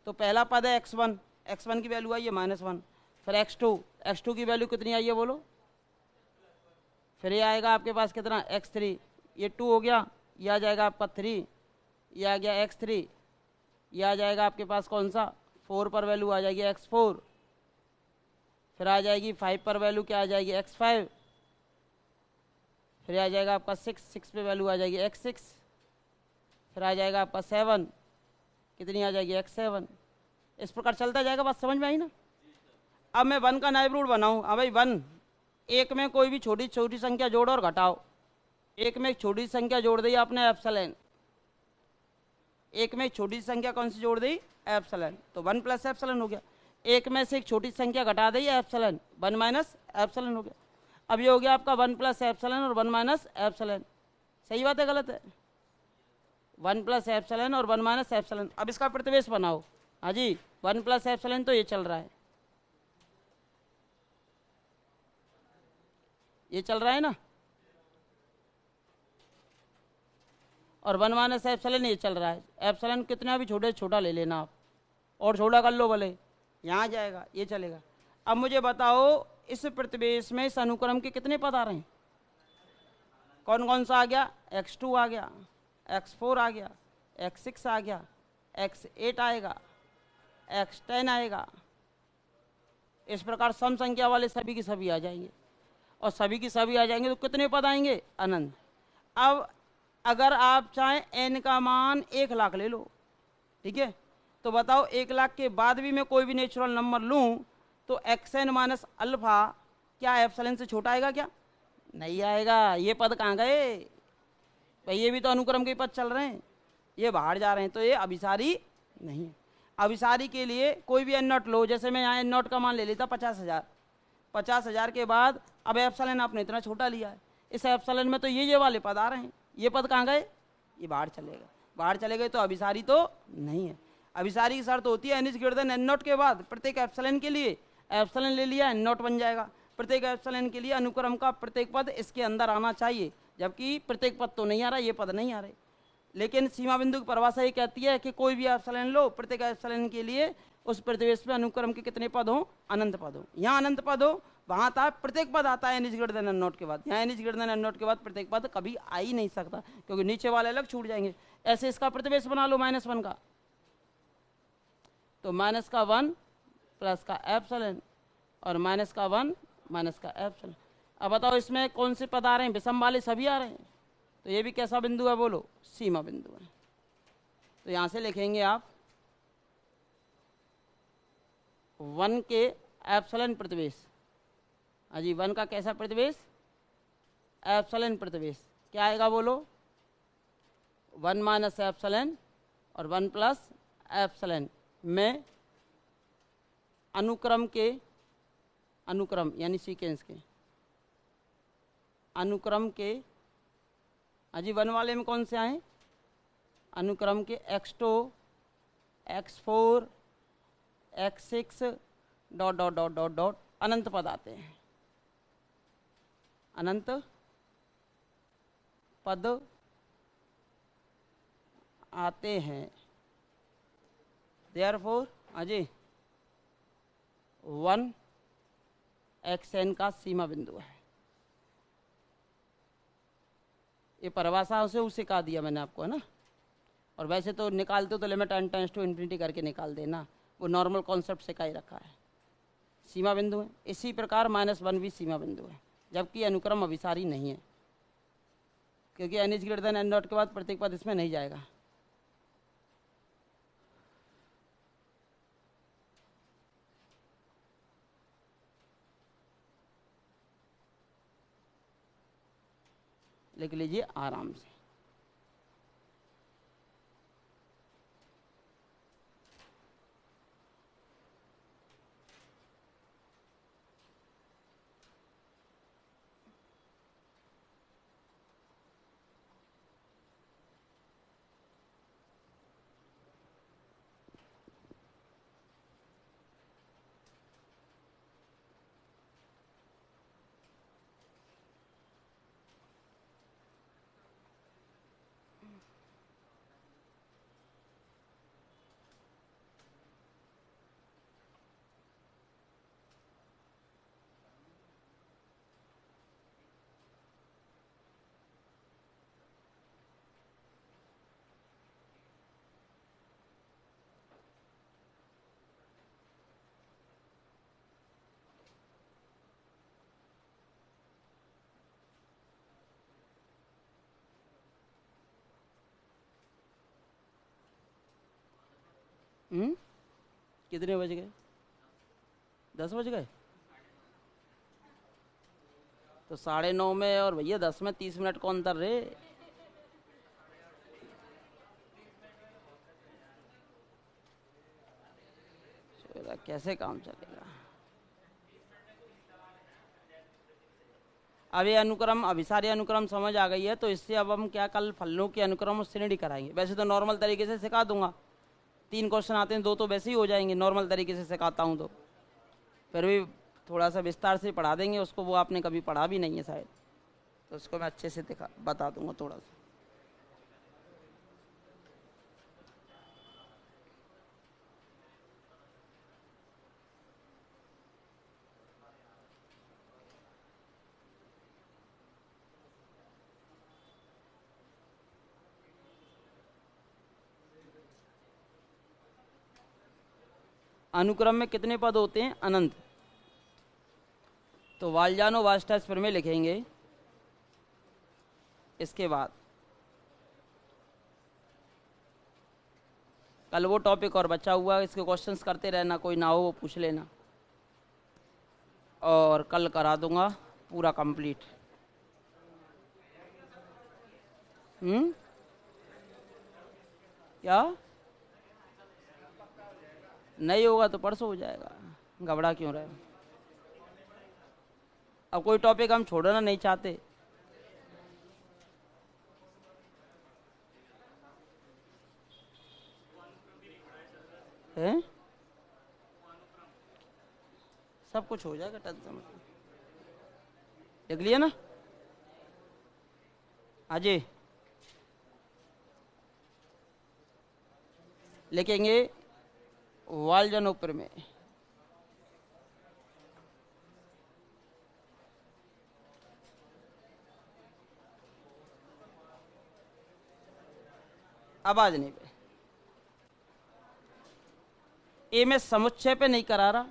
तो पहला पद है x1, x1 की वैल्यू आई है -1। फिर x2 की वैल्यू कितनी आई है बोलो। फिर ये आएगा आपके पास कितना x3, ये 2 हो गया, ये आ जाएगा आपका 3, ये आ गया x3, ये आ जाएगा आपके पास कौन सा 4 पर वैल्यू आ जाएगी x4। फिर आ जाएगी 5 पर वैल्यू क्या आ जाएगी x5। फिर आ जाएगा आपका 6 पे वैल्यू आ जाएगी x6। फिर आ जाएगा आपका 7, कितनी आ जाएगी x7। इस प्रकार चलता जाएगा, बात समझ में आई ना। अब मैं 1 का नाइबरहुड बनाऊं। हाँ भाई 1, एक में कोई भी छोटी छोटी संख्या जोड़ो और घटाओ। एक में एक छोटी संख्या जोड़ दी आपने एप्सिलॉन, एक में एक छोटी संख्या कौन सी जोड़ दी एप्सिलॉन, तो 1 + एप्सिलॉन हो गया। एक में से एक छोटी संख्या घटा दी एप्सिलॉन, 1 - एप्सिलॉन हो गया। अब ये हो गया आपका 1 + एप्सिलॉन और 1 - एप्सिलॉन। सही बात है गलत है? 1 + एप्सिलॉन और 1 - एप्सिलॉन। अब इसका प्रतिवेश बनाओ। हाँ जी, 1 + एप्सिलॉन तो ये चल रहा है, ये चल रहा है ना, और 1 - एप्सिलॉन ये चल रहा है। एप्सिलॉन कितना भी छोटे छोटा ले लेना आप, और छोटा कर लो भले, यहाँ जाएगा, ये चलेगा। अब मुझे बताओ, इस प्रतिवेश में इस अनुक्रम के कितने पद आ रहे हैं? कौन कौन सा आ गया? x2 आ गया, x4 आ गया, x6 आ गया, x8 आएगा, x10 आएगा। इस प्रकार सम संख्या वाले सभी की सभी आ जाएंगे, और सभी की सभी आ जाएंगे तो कितने पद आएंगे? अनंत। अब अगर आप चाहें n का मान 1 लाख ले लो, ठीक है, तो बताओ 1 लाख के बाद भी मैं कोई भी नेचुरल नंबर लूं तो xn - अल्फा क्या एप्सिलॉन से छोटा आएगा क्या? नहीं आएगा। ये पद कहाँ गए भाई? ये भी तो अनुक्रम के पद चल रहे हैं, ये बाहर जा रहे हैं, तो ये अभिसारी नहीं है। अभिसारी के लिए कोई भी n0 लो, जैसे मैं यहाँ n0 का मान ले लेता 50,000। 50,000 के बाद अब एप्सिलॉन आपने इतना छोटा लिया है, इस एप्सिलॉन में तो ये वाले पद आ रहे हैं, ये पद कहाँ गए? ये बाहर चलेगा। बाहर चले गए तो अभिसारी तो नहीं है। अभिसारी की शर्त होती है n n0 के बाद प्रत्येक एप्सिलॉन के लिए एप्सिलॉन ले लिया n0 बन जाएगा। प्रत्येक एप्सिलॉन के लिए अनुक्रम का प्रत्येक पद इसके अंदर आना चाहिए, जबकि प्रत्येक पद तो नहीं आ रहा, ये पद नहीं आ रहे। लेकिन सीमा बिंदु की परिभाषा ये कहती है कि कोई भी एप्सिलॉन लो, प्रत्येक एप्सिलॉन के लिए उस प्रतिवेश में अनुक्रम के कितने पद हो? अनंत पद हो। यहाँ अनंत पद हो, वहाँ था प्रत्येक पद आता है n n0 के बाद। यहाँ n n0 के बाद प्रत्येक पद कभी आ ही नहीं सकता, क्योंकि नीचे वाले अलग छूट जाएंगे। ऐसे इसका प्रतिवेश बना लो -1 का, तो -1 प्लस का एप्सिलॉन और -1 माइनस का एप्सिलॉन। अब बताओ इसमें कौन से पद आ रहे हैं? विषम वाले सभी आ रहे हैं, तो ये भी कैसा बिंदु है बोलो? सीमा बिंदु है। तो यहाँ से लिखेंगे आप 1 के एप्सिलॉन प्रतिवेश। हाँ जी, 1 का कैसा प्रतिवेश? एप्सिलॉन प्रतिवेश। क्या आएगा बोलो? 1 - एप्सिलॉन और 1 + एप्सिलॉन में अनुक्रम के, अनुक्रम यानी सीक्वेंस के, अनुक्रम के, हाँ जी 1 वाले में कौन से आए? अनुक्रम के x2, x4 x6 dot dot dot dot dot अनंत पद आते हैं, अनंत पद आते हैं। देयरफॉर अजय 1 xn का सीमा बिंदु है। ये परिभाषा से उसे कहा दिया मैंने आपको, है ना। और वैसे तो निकालते तो limit n tends to infinity करके निकाल देना, वो नॉर्मल कॉन्सेप्ट से का ही रखा है। सीमा बिंदु है। इसी प्रकार -1 भी सीमा बिंदु है, जबकि अनुक्रम अभिसारी नहीं है, क्योंकि n is greater than n dot के बाद प्रत्येक पद इसमें नहीं जाएगा। लिख लीजिए आराम से। कितने बज गए? 10 बज गए। तो 9:30 में और भैया 10 में 30 मिनट कौन अंतर रे? कैसे काम चलेगा? अब ये अनुक्रम अभिसारी अनुक्रम समझ आ गई है, तो इससे अब हम क्या कल फलनों की अनुक्रम और श्रेणी कराएंगे। वैसे तो नॉर्मल तरीके से सिखा दूंगा, 3 क्वेश्चन आते हैं, 2 तो वैसे ही हो जाएंगे नॉर्मल तरीके से सिखाता हूँ, तो फिर भी थोड़ा सा विस्तार से पढ़ा देंगे उसको। वो आपने कभी पढ़ा भी नहीं है शायद, तो उसको मैं अच्छे से बता दूंगा थोड़ा सा। अनुक्रम में कितने पद होते हैं? अनंत। तो वालजानो वास्टास्पर में लिखेंगे। इसके बाद कल वो टॉपिक और बचा हुआ, इसके क्वेश्चंस करते रहना, कोई ना हो वो पूछ लेना, और कल करा दूंगा पूरा कंप्लीट। क्या नहीं होगा तो परसों हो जाएगा, घबरा क्यों रहे? अब कोई टॉपिक हम छोड़ना नहीं चाहते। हैं? सब कुछ हो जाएगा, टेंशन मत। लिख लिया ना अजय? लिखेंगे वालजानोपर में आवाज नहीं पे। ए में समुच्चय पे नहीं करा रहा,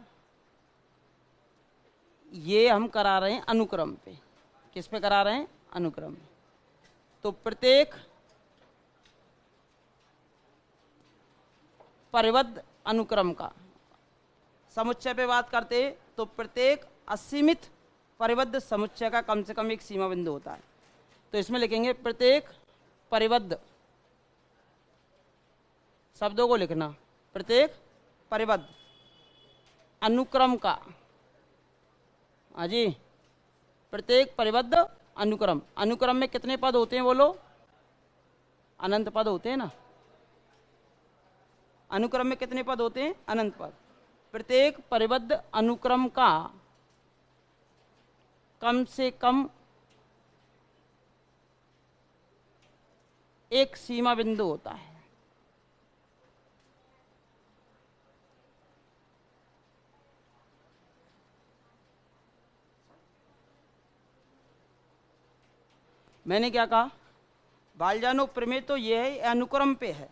ये हम करा रहे हैं अनुक्रम पे। किस पे करा रहे हैं? अनुक्रम पे। तो प्रत्येक परिबद्ध अनुक्रम का, समुच्चय पे बात करते हैं तो प्रत्येक असीमित परिबद्ध समुच्चय का कम से कम एक सीमा बिंदु होता है। तो इसमें लिखेंगे प्रत्येक परिबद्ध, शब्दों को लिखना, प्रत्येक परिबद्ध अनुक्रम का, जी, प्रत्येक परिबद्ध अनुक्रम। अनुक्रम में कितने पद होते हैं बोलो? अनंत पद होते हैं ना। अनुक्रम में कितने पद होते हैं? अनंत पद। प्रत्येक परिबद्ध अनुक्रम का कम से कम एक सीमा बिंदु होता है। मैंने क्या कहा? बालजानो प्रमेय तो ये है, अनुक्रम पे है,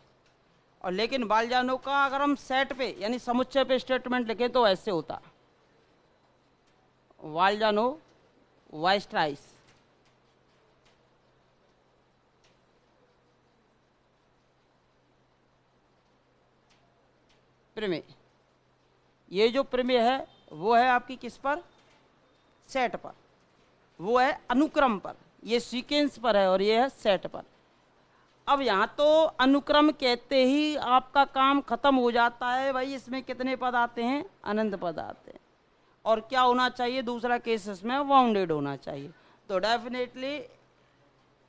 और लेकिन बालजानो का अगर हम सेट पे यानी समुच्चय पे स्टेटमेंट लिखें तो ऐसे होता। बालजानो वाइस्ट्राइस प्रमेय, ये जो प्रमेय है वो है आपकी किस पर? सेट पर। वो है अनुक्रम पर, ये सीक्वेंस पर है, और ये है सेट पर। अब यहाँ तो अनुक्रम कहते ही आपका काम खत्म हो जाता है भाई, इसमें कितने पद आते हैं? अनंत पद आते हैं। और क्या होना चाहिए? दूसरा केस इसमें बाउंडेड होना चाहिए। तो डेफिनेटली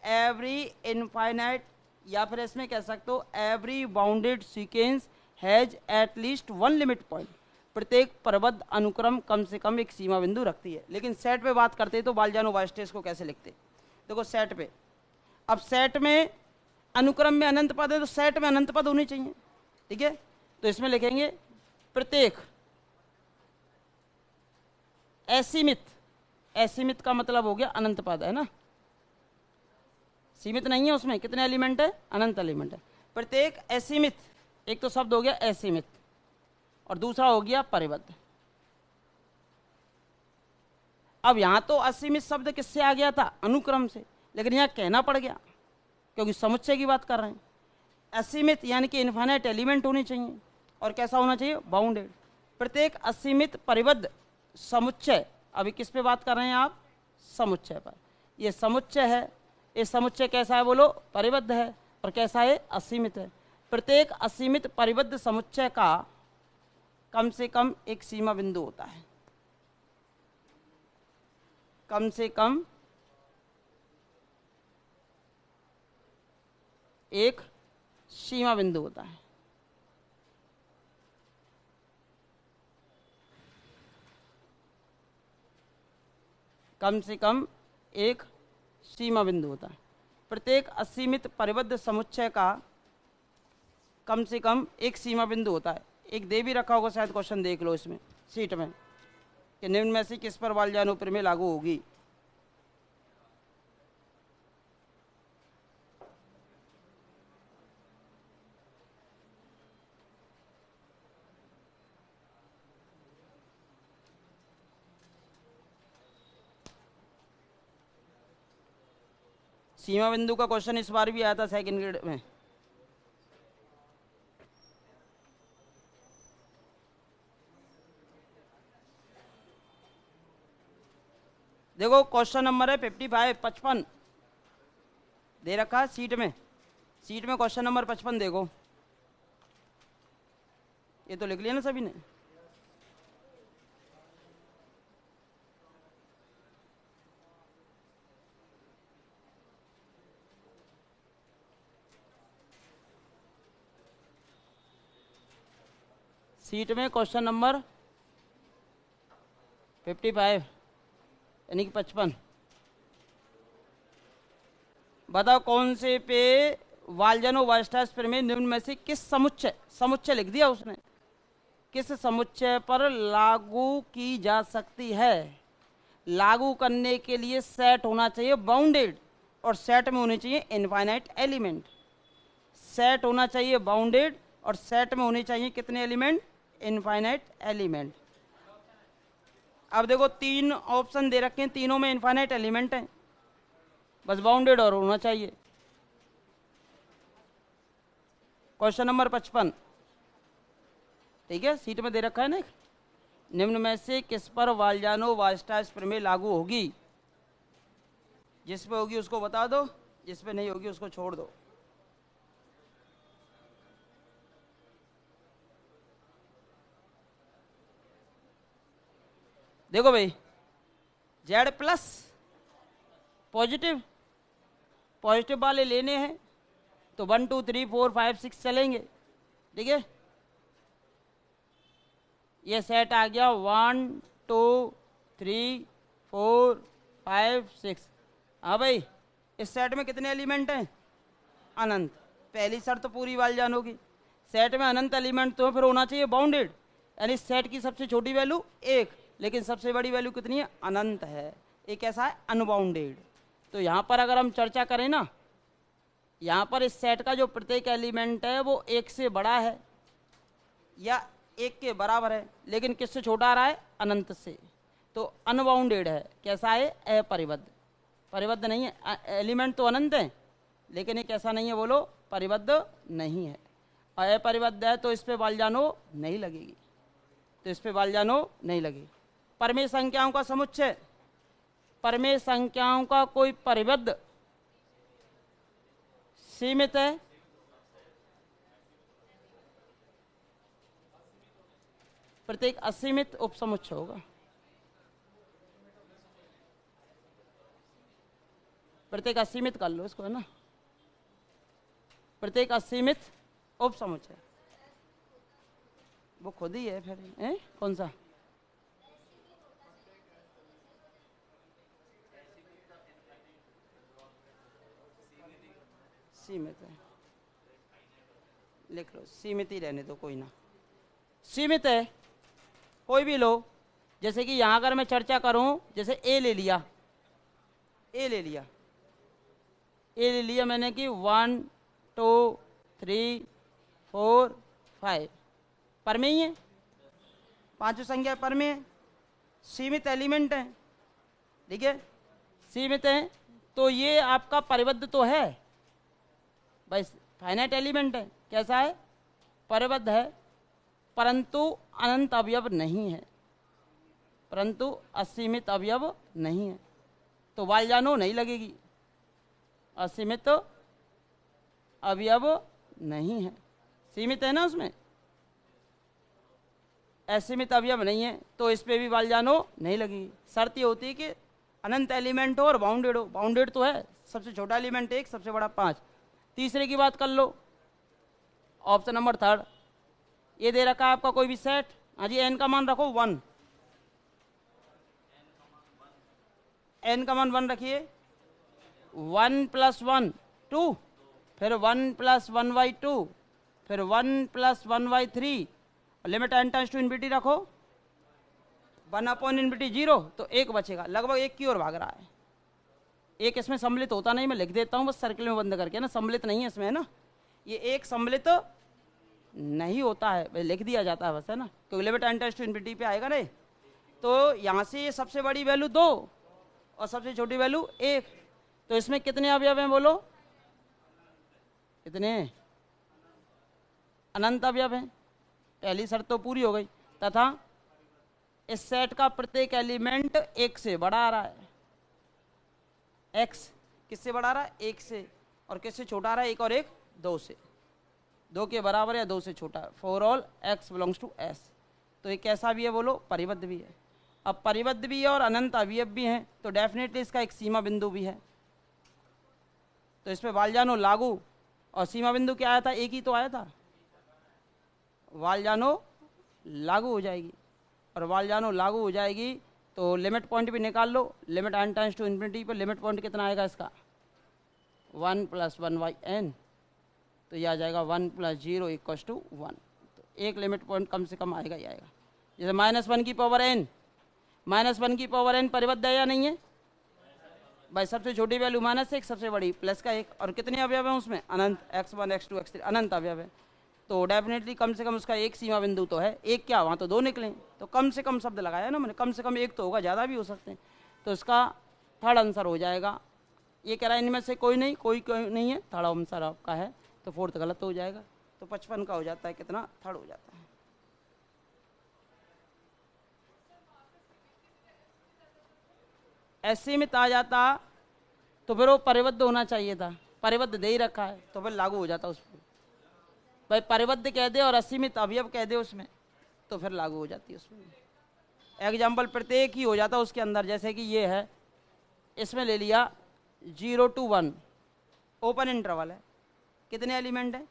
एवरी इनफाइनाइट, या फिर इसमें कह सकते हो every bounded sequence has at least one limit point. प्रत्येक परिबद्ध अनुक्रम कम से कम एक सीमा बिंदु रखती है। लेकिन सेट पे बात करते हैं तो बालजानो वाइस्ट्राइस को कैसे लिखते? देखो सेट पे, अब सेट में अनुक्रम में अनंत पद है तो सेट में अनंत पद होने चाहिए, ठीक है? तो इसमें लिखेंगे प्रत्येक असीमित, असीमित का मतलब हो गया अनंत पद, है ना? सीमित नहीं है, उसमें कितने एलिमेंट है? अनंत एलिमेंट है। प्रत्येक असीमित, एक तो शब्द हो गया असीमित और दूसरा हो गया परिबद्ध। अब यहां तो असीमित शब्द किससे आ गया था? अनुक्रम से, लेकिन यहां कहना पड़ गया क्योंकि समुच्चय की बात कर रहे हैं। असीमित यानी कि इनफाइनाइट एलिमेंट होने चाहिए, और कैसा होना चाहिए? बाउंडेड। प्रत्येक असीमित परिबद्ध समुच्चय, अभी किस पे बात कर रहे हैं आप? समुच्चय पर। ये समुच्चय है, ये समुच्चय कैसा है बोलो? परिबद्ध है। और कैसा है? असीमित है। प्रत्येक असीमित परिबद्ध समुच्चय का कम से कम एक सीमा बिंदु होता है, कम से कम एक सीमा बिंदु होता है। कम से कम एक सीमा बिंदु होता है। प्रत्येक असीमित परिबद्ध समुच्चय का कम से कम एक सीमा बिंदु होता है। एक दे भी रखा होगा, शायद क्वेश्चन देख लो इसमें सीट में, कि निम्न में से किस पर बालजानो प्रमेय लागू होगी? सीमा बिंदु का क्वेश्चन इस बार भी आया था सेकंड ग्रेड में। देखो क्वेश्चन नंबर है 55, 55 दे रखा है सीट में। सीट में क्वेश्चन नंबर 55 देखो, ये तो लिख लिया ना सभी ने? सीट में क्वेश्चन नंबर 55 यानी कि 55, बताओ कौन से पे बालजानो वाइस्ट्राइस प्रमेय निम्न में से किस समुच्चय, समुच्चय लिख दिया उसने, किस समुच्चय पर लागू की जा सकती है? लागू करने के लिए सेट होना चाहिए बाउंडेड, और सेट में होने चाहिए इनफाइनाइट एलिमेंट। सेट होना चाहिए बाउंडेड, और सेट में होने चाहिए कितने एलिमेंट? Infinite element. अब देखो तीन ऑप्शन दे रखे हैं, तीनों में इनफाइनाइट एलिमेंट हैं, बस बाउंडेड और होना चाहिए। क्वेश्चन नंबर 55, ठीक है, सीट में दे रखा है ना। निम्न में से किस पर बालजानो वाइस्ट्राइस प्रमेय लागू होगी? जिस पे होगी उसको बता दो, जिस पे नहीं होगी उसको छोड़ दो। देखो भाई, जेड प्लस पॉजिटिव, पॉजिटिव वाले लेने हैं तो 1 2 3 4 5 6 चलेंगे, ठीक है? ये सेट आ गया 1 2 3 4 5 6। हाँ भाई, इस सेट में कितने एलिमेंट हैं? अनंत। पहली शर्त तो पूरी वालजान होगी, सेट में अनंत एलिमेंट तो फिर होना चाहिए बाउंडेड, यानी सेट की सबसे छोटी वैल्यू 1, लेकिन सबसे बड़ी वैल्यू कितनी है? अनंत है। एक कैसा है? अनबाउंडेड। तो यहाँ पर अगर हम चर्चा करें ना, यहाँ पर इस सेट का जो प्रत्येक एलिमेंट है वो 1 से बड़ा है या 1 के बराबर है, लेकिन किससे छोटा आ रहा है? अनंत से। तो अनबाउंडेड है। कैसा है? अपरिबद्ध। परिबद्ध नहीं है। एलिमेंट तो अनंत है, लेकिन ये कैसा नहीं है? बोलो, परिबद्ध नहीं है। अपरिबद्ध है तो इस पे वालजानो नहीं लगेगी, तो इस पे वालजानो नहीं लगेगी। परमेय संख्याओं का समुच्चय, परमेय संख्याओं का कोई परिबद्ध सीमित है? प्रत्येक असीमित उपसमुच्चय होगा। प्रत्येक असीमित कर लो इसको, है ना, प्रत्येक असीमित उपसमुच्चय। वो खुद ही है फिर। कौन सा? सीमित है, लिख लो, सीमित ही रहने दो, कोई ना। सीमित है, कोई भी लो। जैसे कि यहां अगर मैं चर्चा करूं, जैसे ए ले लिया, ए ले लिया, ए ले लिया मैंने कि 1 2 3 4 5, परमेय है, पांचों संख्या परमेय है, सीमित एलिमेंट है। ठीक है, सीमित है तो ये आपका परिबद्ध तो है भाई, फाइनाइट एलिमेंट है। कैसा है? परिबद्ध है, परंतु अनंत अवयव नहीं है, परंतु असीमित अवयव नहीं है, तो वालजानो नहीं लगेगी। असीमित अवयव नहीं है, सीमित है ना उसमें, असीमित अवयव नहीं है, तो इस पे भी वालजानो नहीं लगेगी। शर्त ये होती है कि अनंत एलिमेंट हो और बाउंडेड हो। बाउंडेड तो है, सबसे छोटा एलिमेंट 1, सबसे बड़ा 5। तीसरे की बात कर लो, ऑप्शन नंबर 3, ये दे रखा है आपका कोई भी सेट। हाँ जी, एन का मान रखो 1, एन का मान 1 रखिए। 1 + 1 2, फिर 1 + 1/2, फिर 1 + 1/3, limit N tends to infinity रखो, 1/∞ 0, तो 1 बचेगा, लगभग 1 की ओर भाग रहा है। एक इसमें सम्मिलित होता नहीं, मैं लिख देता हूँ बस सर्किल में बंद करके ना, सम्मिलित नहीं है इसमें, है ना, ये एक सम्मिलित नहीं होता है, लिख दिया जाता है बस, है ना, क्योंकि limit N tends to infinity पे आएगा नहीं। तो यहाँ से ये सबसे बड़ी वैल्यू 2 और सबसे छोटी वैल्यू 1, तो इसमें कितने अवयव हैं? बोलो कितने? अनंत अवयव हैं। पहली शर्त तो पूरी हो गई, तथा इस सेट का प्रत्येक एलिमेंट 1 से बड़ा आ रहा है। x किससे बड़ा आ रहा है? 1 से। और किससे छोटा आ रहा है? 1 और 1 2 से, 2 के बराबर या 2 से छोटा। For all x belongs to s। तो ये कैसा भी है? बोलो, परिबद्ध भी है। अब परिबद्ध भी है और अनंत अवयव भी हैं, तो डेफिनेटली इसका एक सीमा बिंदु भी है, तो इस पर वालजानो लागू। और सीमा बिंदु क्या आया था? 1 ही तो आया था, वालजानो लागू हो जाएगी। और वालजानो लागू हो जाएगी तो लिमिट पॉइंट भी निकाल लो, limit n tends to infinity पर लिमिट पॉइंट कितना आएगा इसका? 1 + 1/n, तो ये आ जाएगा 1 + 0 = 1। तो एक लिमिट पॉइंट कम से कम आएगा ही आएगा। जैसे -1 की पावर n, -1 की पावर n परिबद्ध है या नहीं है भाई? सबसे छोटी वैल्यू -1, सबसे बड़ी +1, और कितने अवयव हैं उसमें? अनंत, x1 x2 x3 अनंत अवयव है, तो डेफिनेटली कम से कम उसका एक सीमा बिंदु तो है। एक क्या, वहाँ तो 2 निकले, तो कम से कम शब्द लगाया ना मैंने, कम से कम 1 तो होगा, ज़्यादा भी हो सकते हैं, तो इसका थर्ड आंसर हो जाएगा। ये कह रहा है इनमें से कोई नहीं, कोई नहीं है, थर्ड आंसर आपका है, तो फोर्थ गलत हो जाएगा। तो 55 का हो जाता है कितना? थर्ड हो जाता है। असीमित आ जाता तो फिर वो परिबद्ध होना चाहिए था, परिबद्ध दे ही रखा है तो फिर लागू हो जाता उस पर। भाई परिबद्ध कह दे और असीमित अवयव कह दे उसमें, तो फिर लागू हो जाती है उसमें। एग्जाम्पल प्रत्येक ही हो जाता उसके अंदर, जैसे कि ये है, इसमें ले लिया 0 to 1 ओपन इंटरवल है, कितने एलिमेंट है?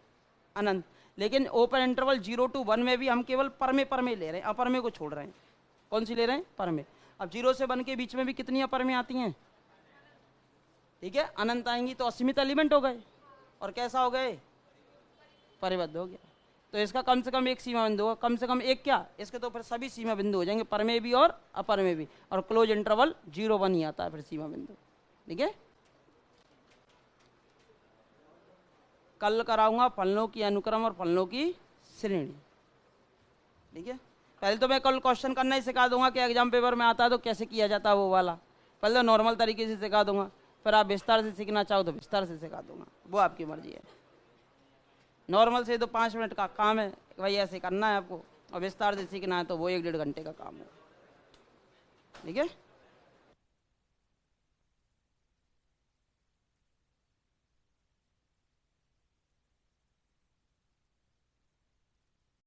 अनंत। लेकिन ओपन इंटरवल 0 to 1 में भी हम केवल परमे परमे ले रहे हैं, अपर में को छोड़ रहे हैं। कौन सी ले रहे हैं? परमे। अब 0 से 1 के बीच में भी कितनी अपर में आती हैं? ठीक है, अनंत आएंगी तो असीमित एलिमेंट हो गए, और कैसा हो गए? परिबद्ध हो गया। तो इसका कम से कम एक सीमा बिंदु होगा, कम से कम एक क्या, इसके तो फिर सभी सीमा बिंदु हो जाएंगे, पर में भी और अपर में भी, और क्लोज इंटरवल 0 1 ही आता है फिर सीमा बिंदु। ठीक है, कल कराऊंगा फलनों की अनुक्रम और फलनों की श्रेणी। ठीक है, पहले तो मैं कल क्वेश्चन करना ही सिखा दूंगा कि एग्जाम पेपर में आता है तो कैसे किया जाता है वो वाला। पहले तो नॉर्मल तरीके से सिखा दूंगा, फिर आप विस्तार से सीखना चाहो तो विस्तार से सिखा दूंगा, वो आपकी मर्जी है। नॉर्मल से तो 5 मिनट का काम है भाई, ऐसे करना है आपको, और विस्तार से सीखना है तो वो 1 डेढ़ घंटे का काम है। ठीक है।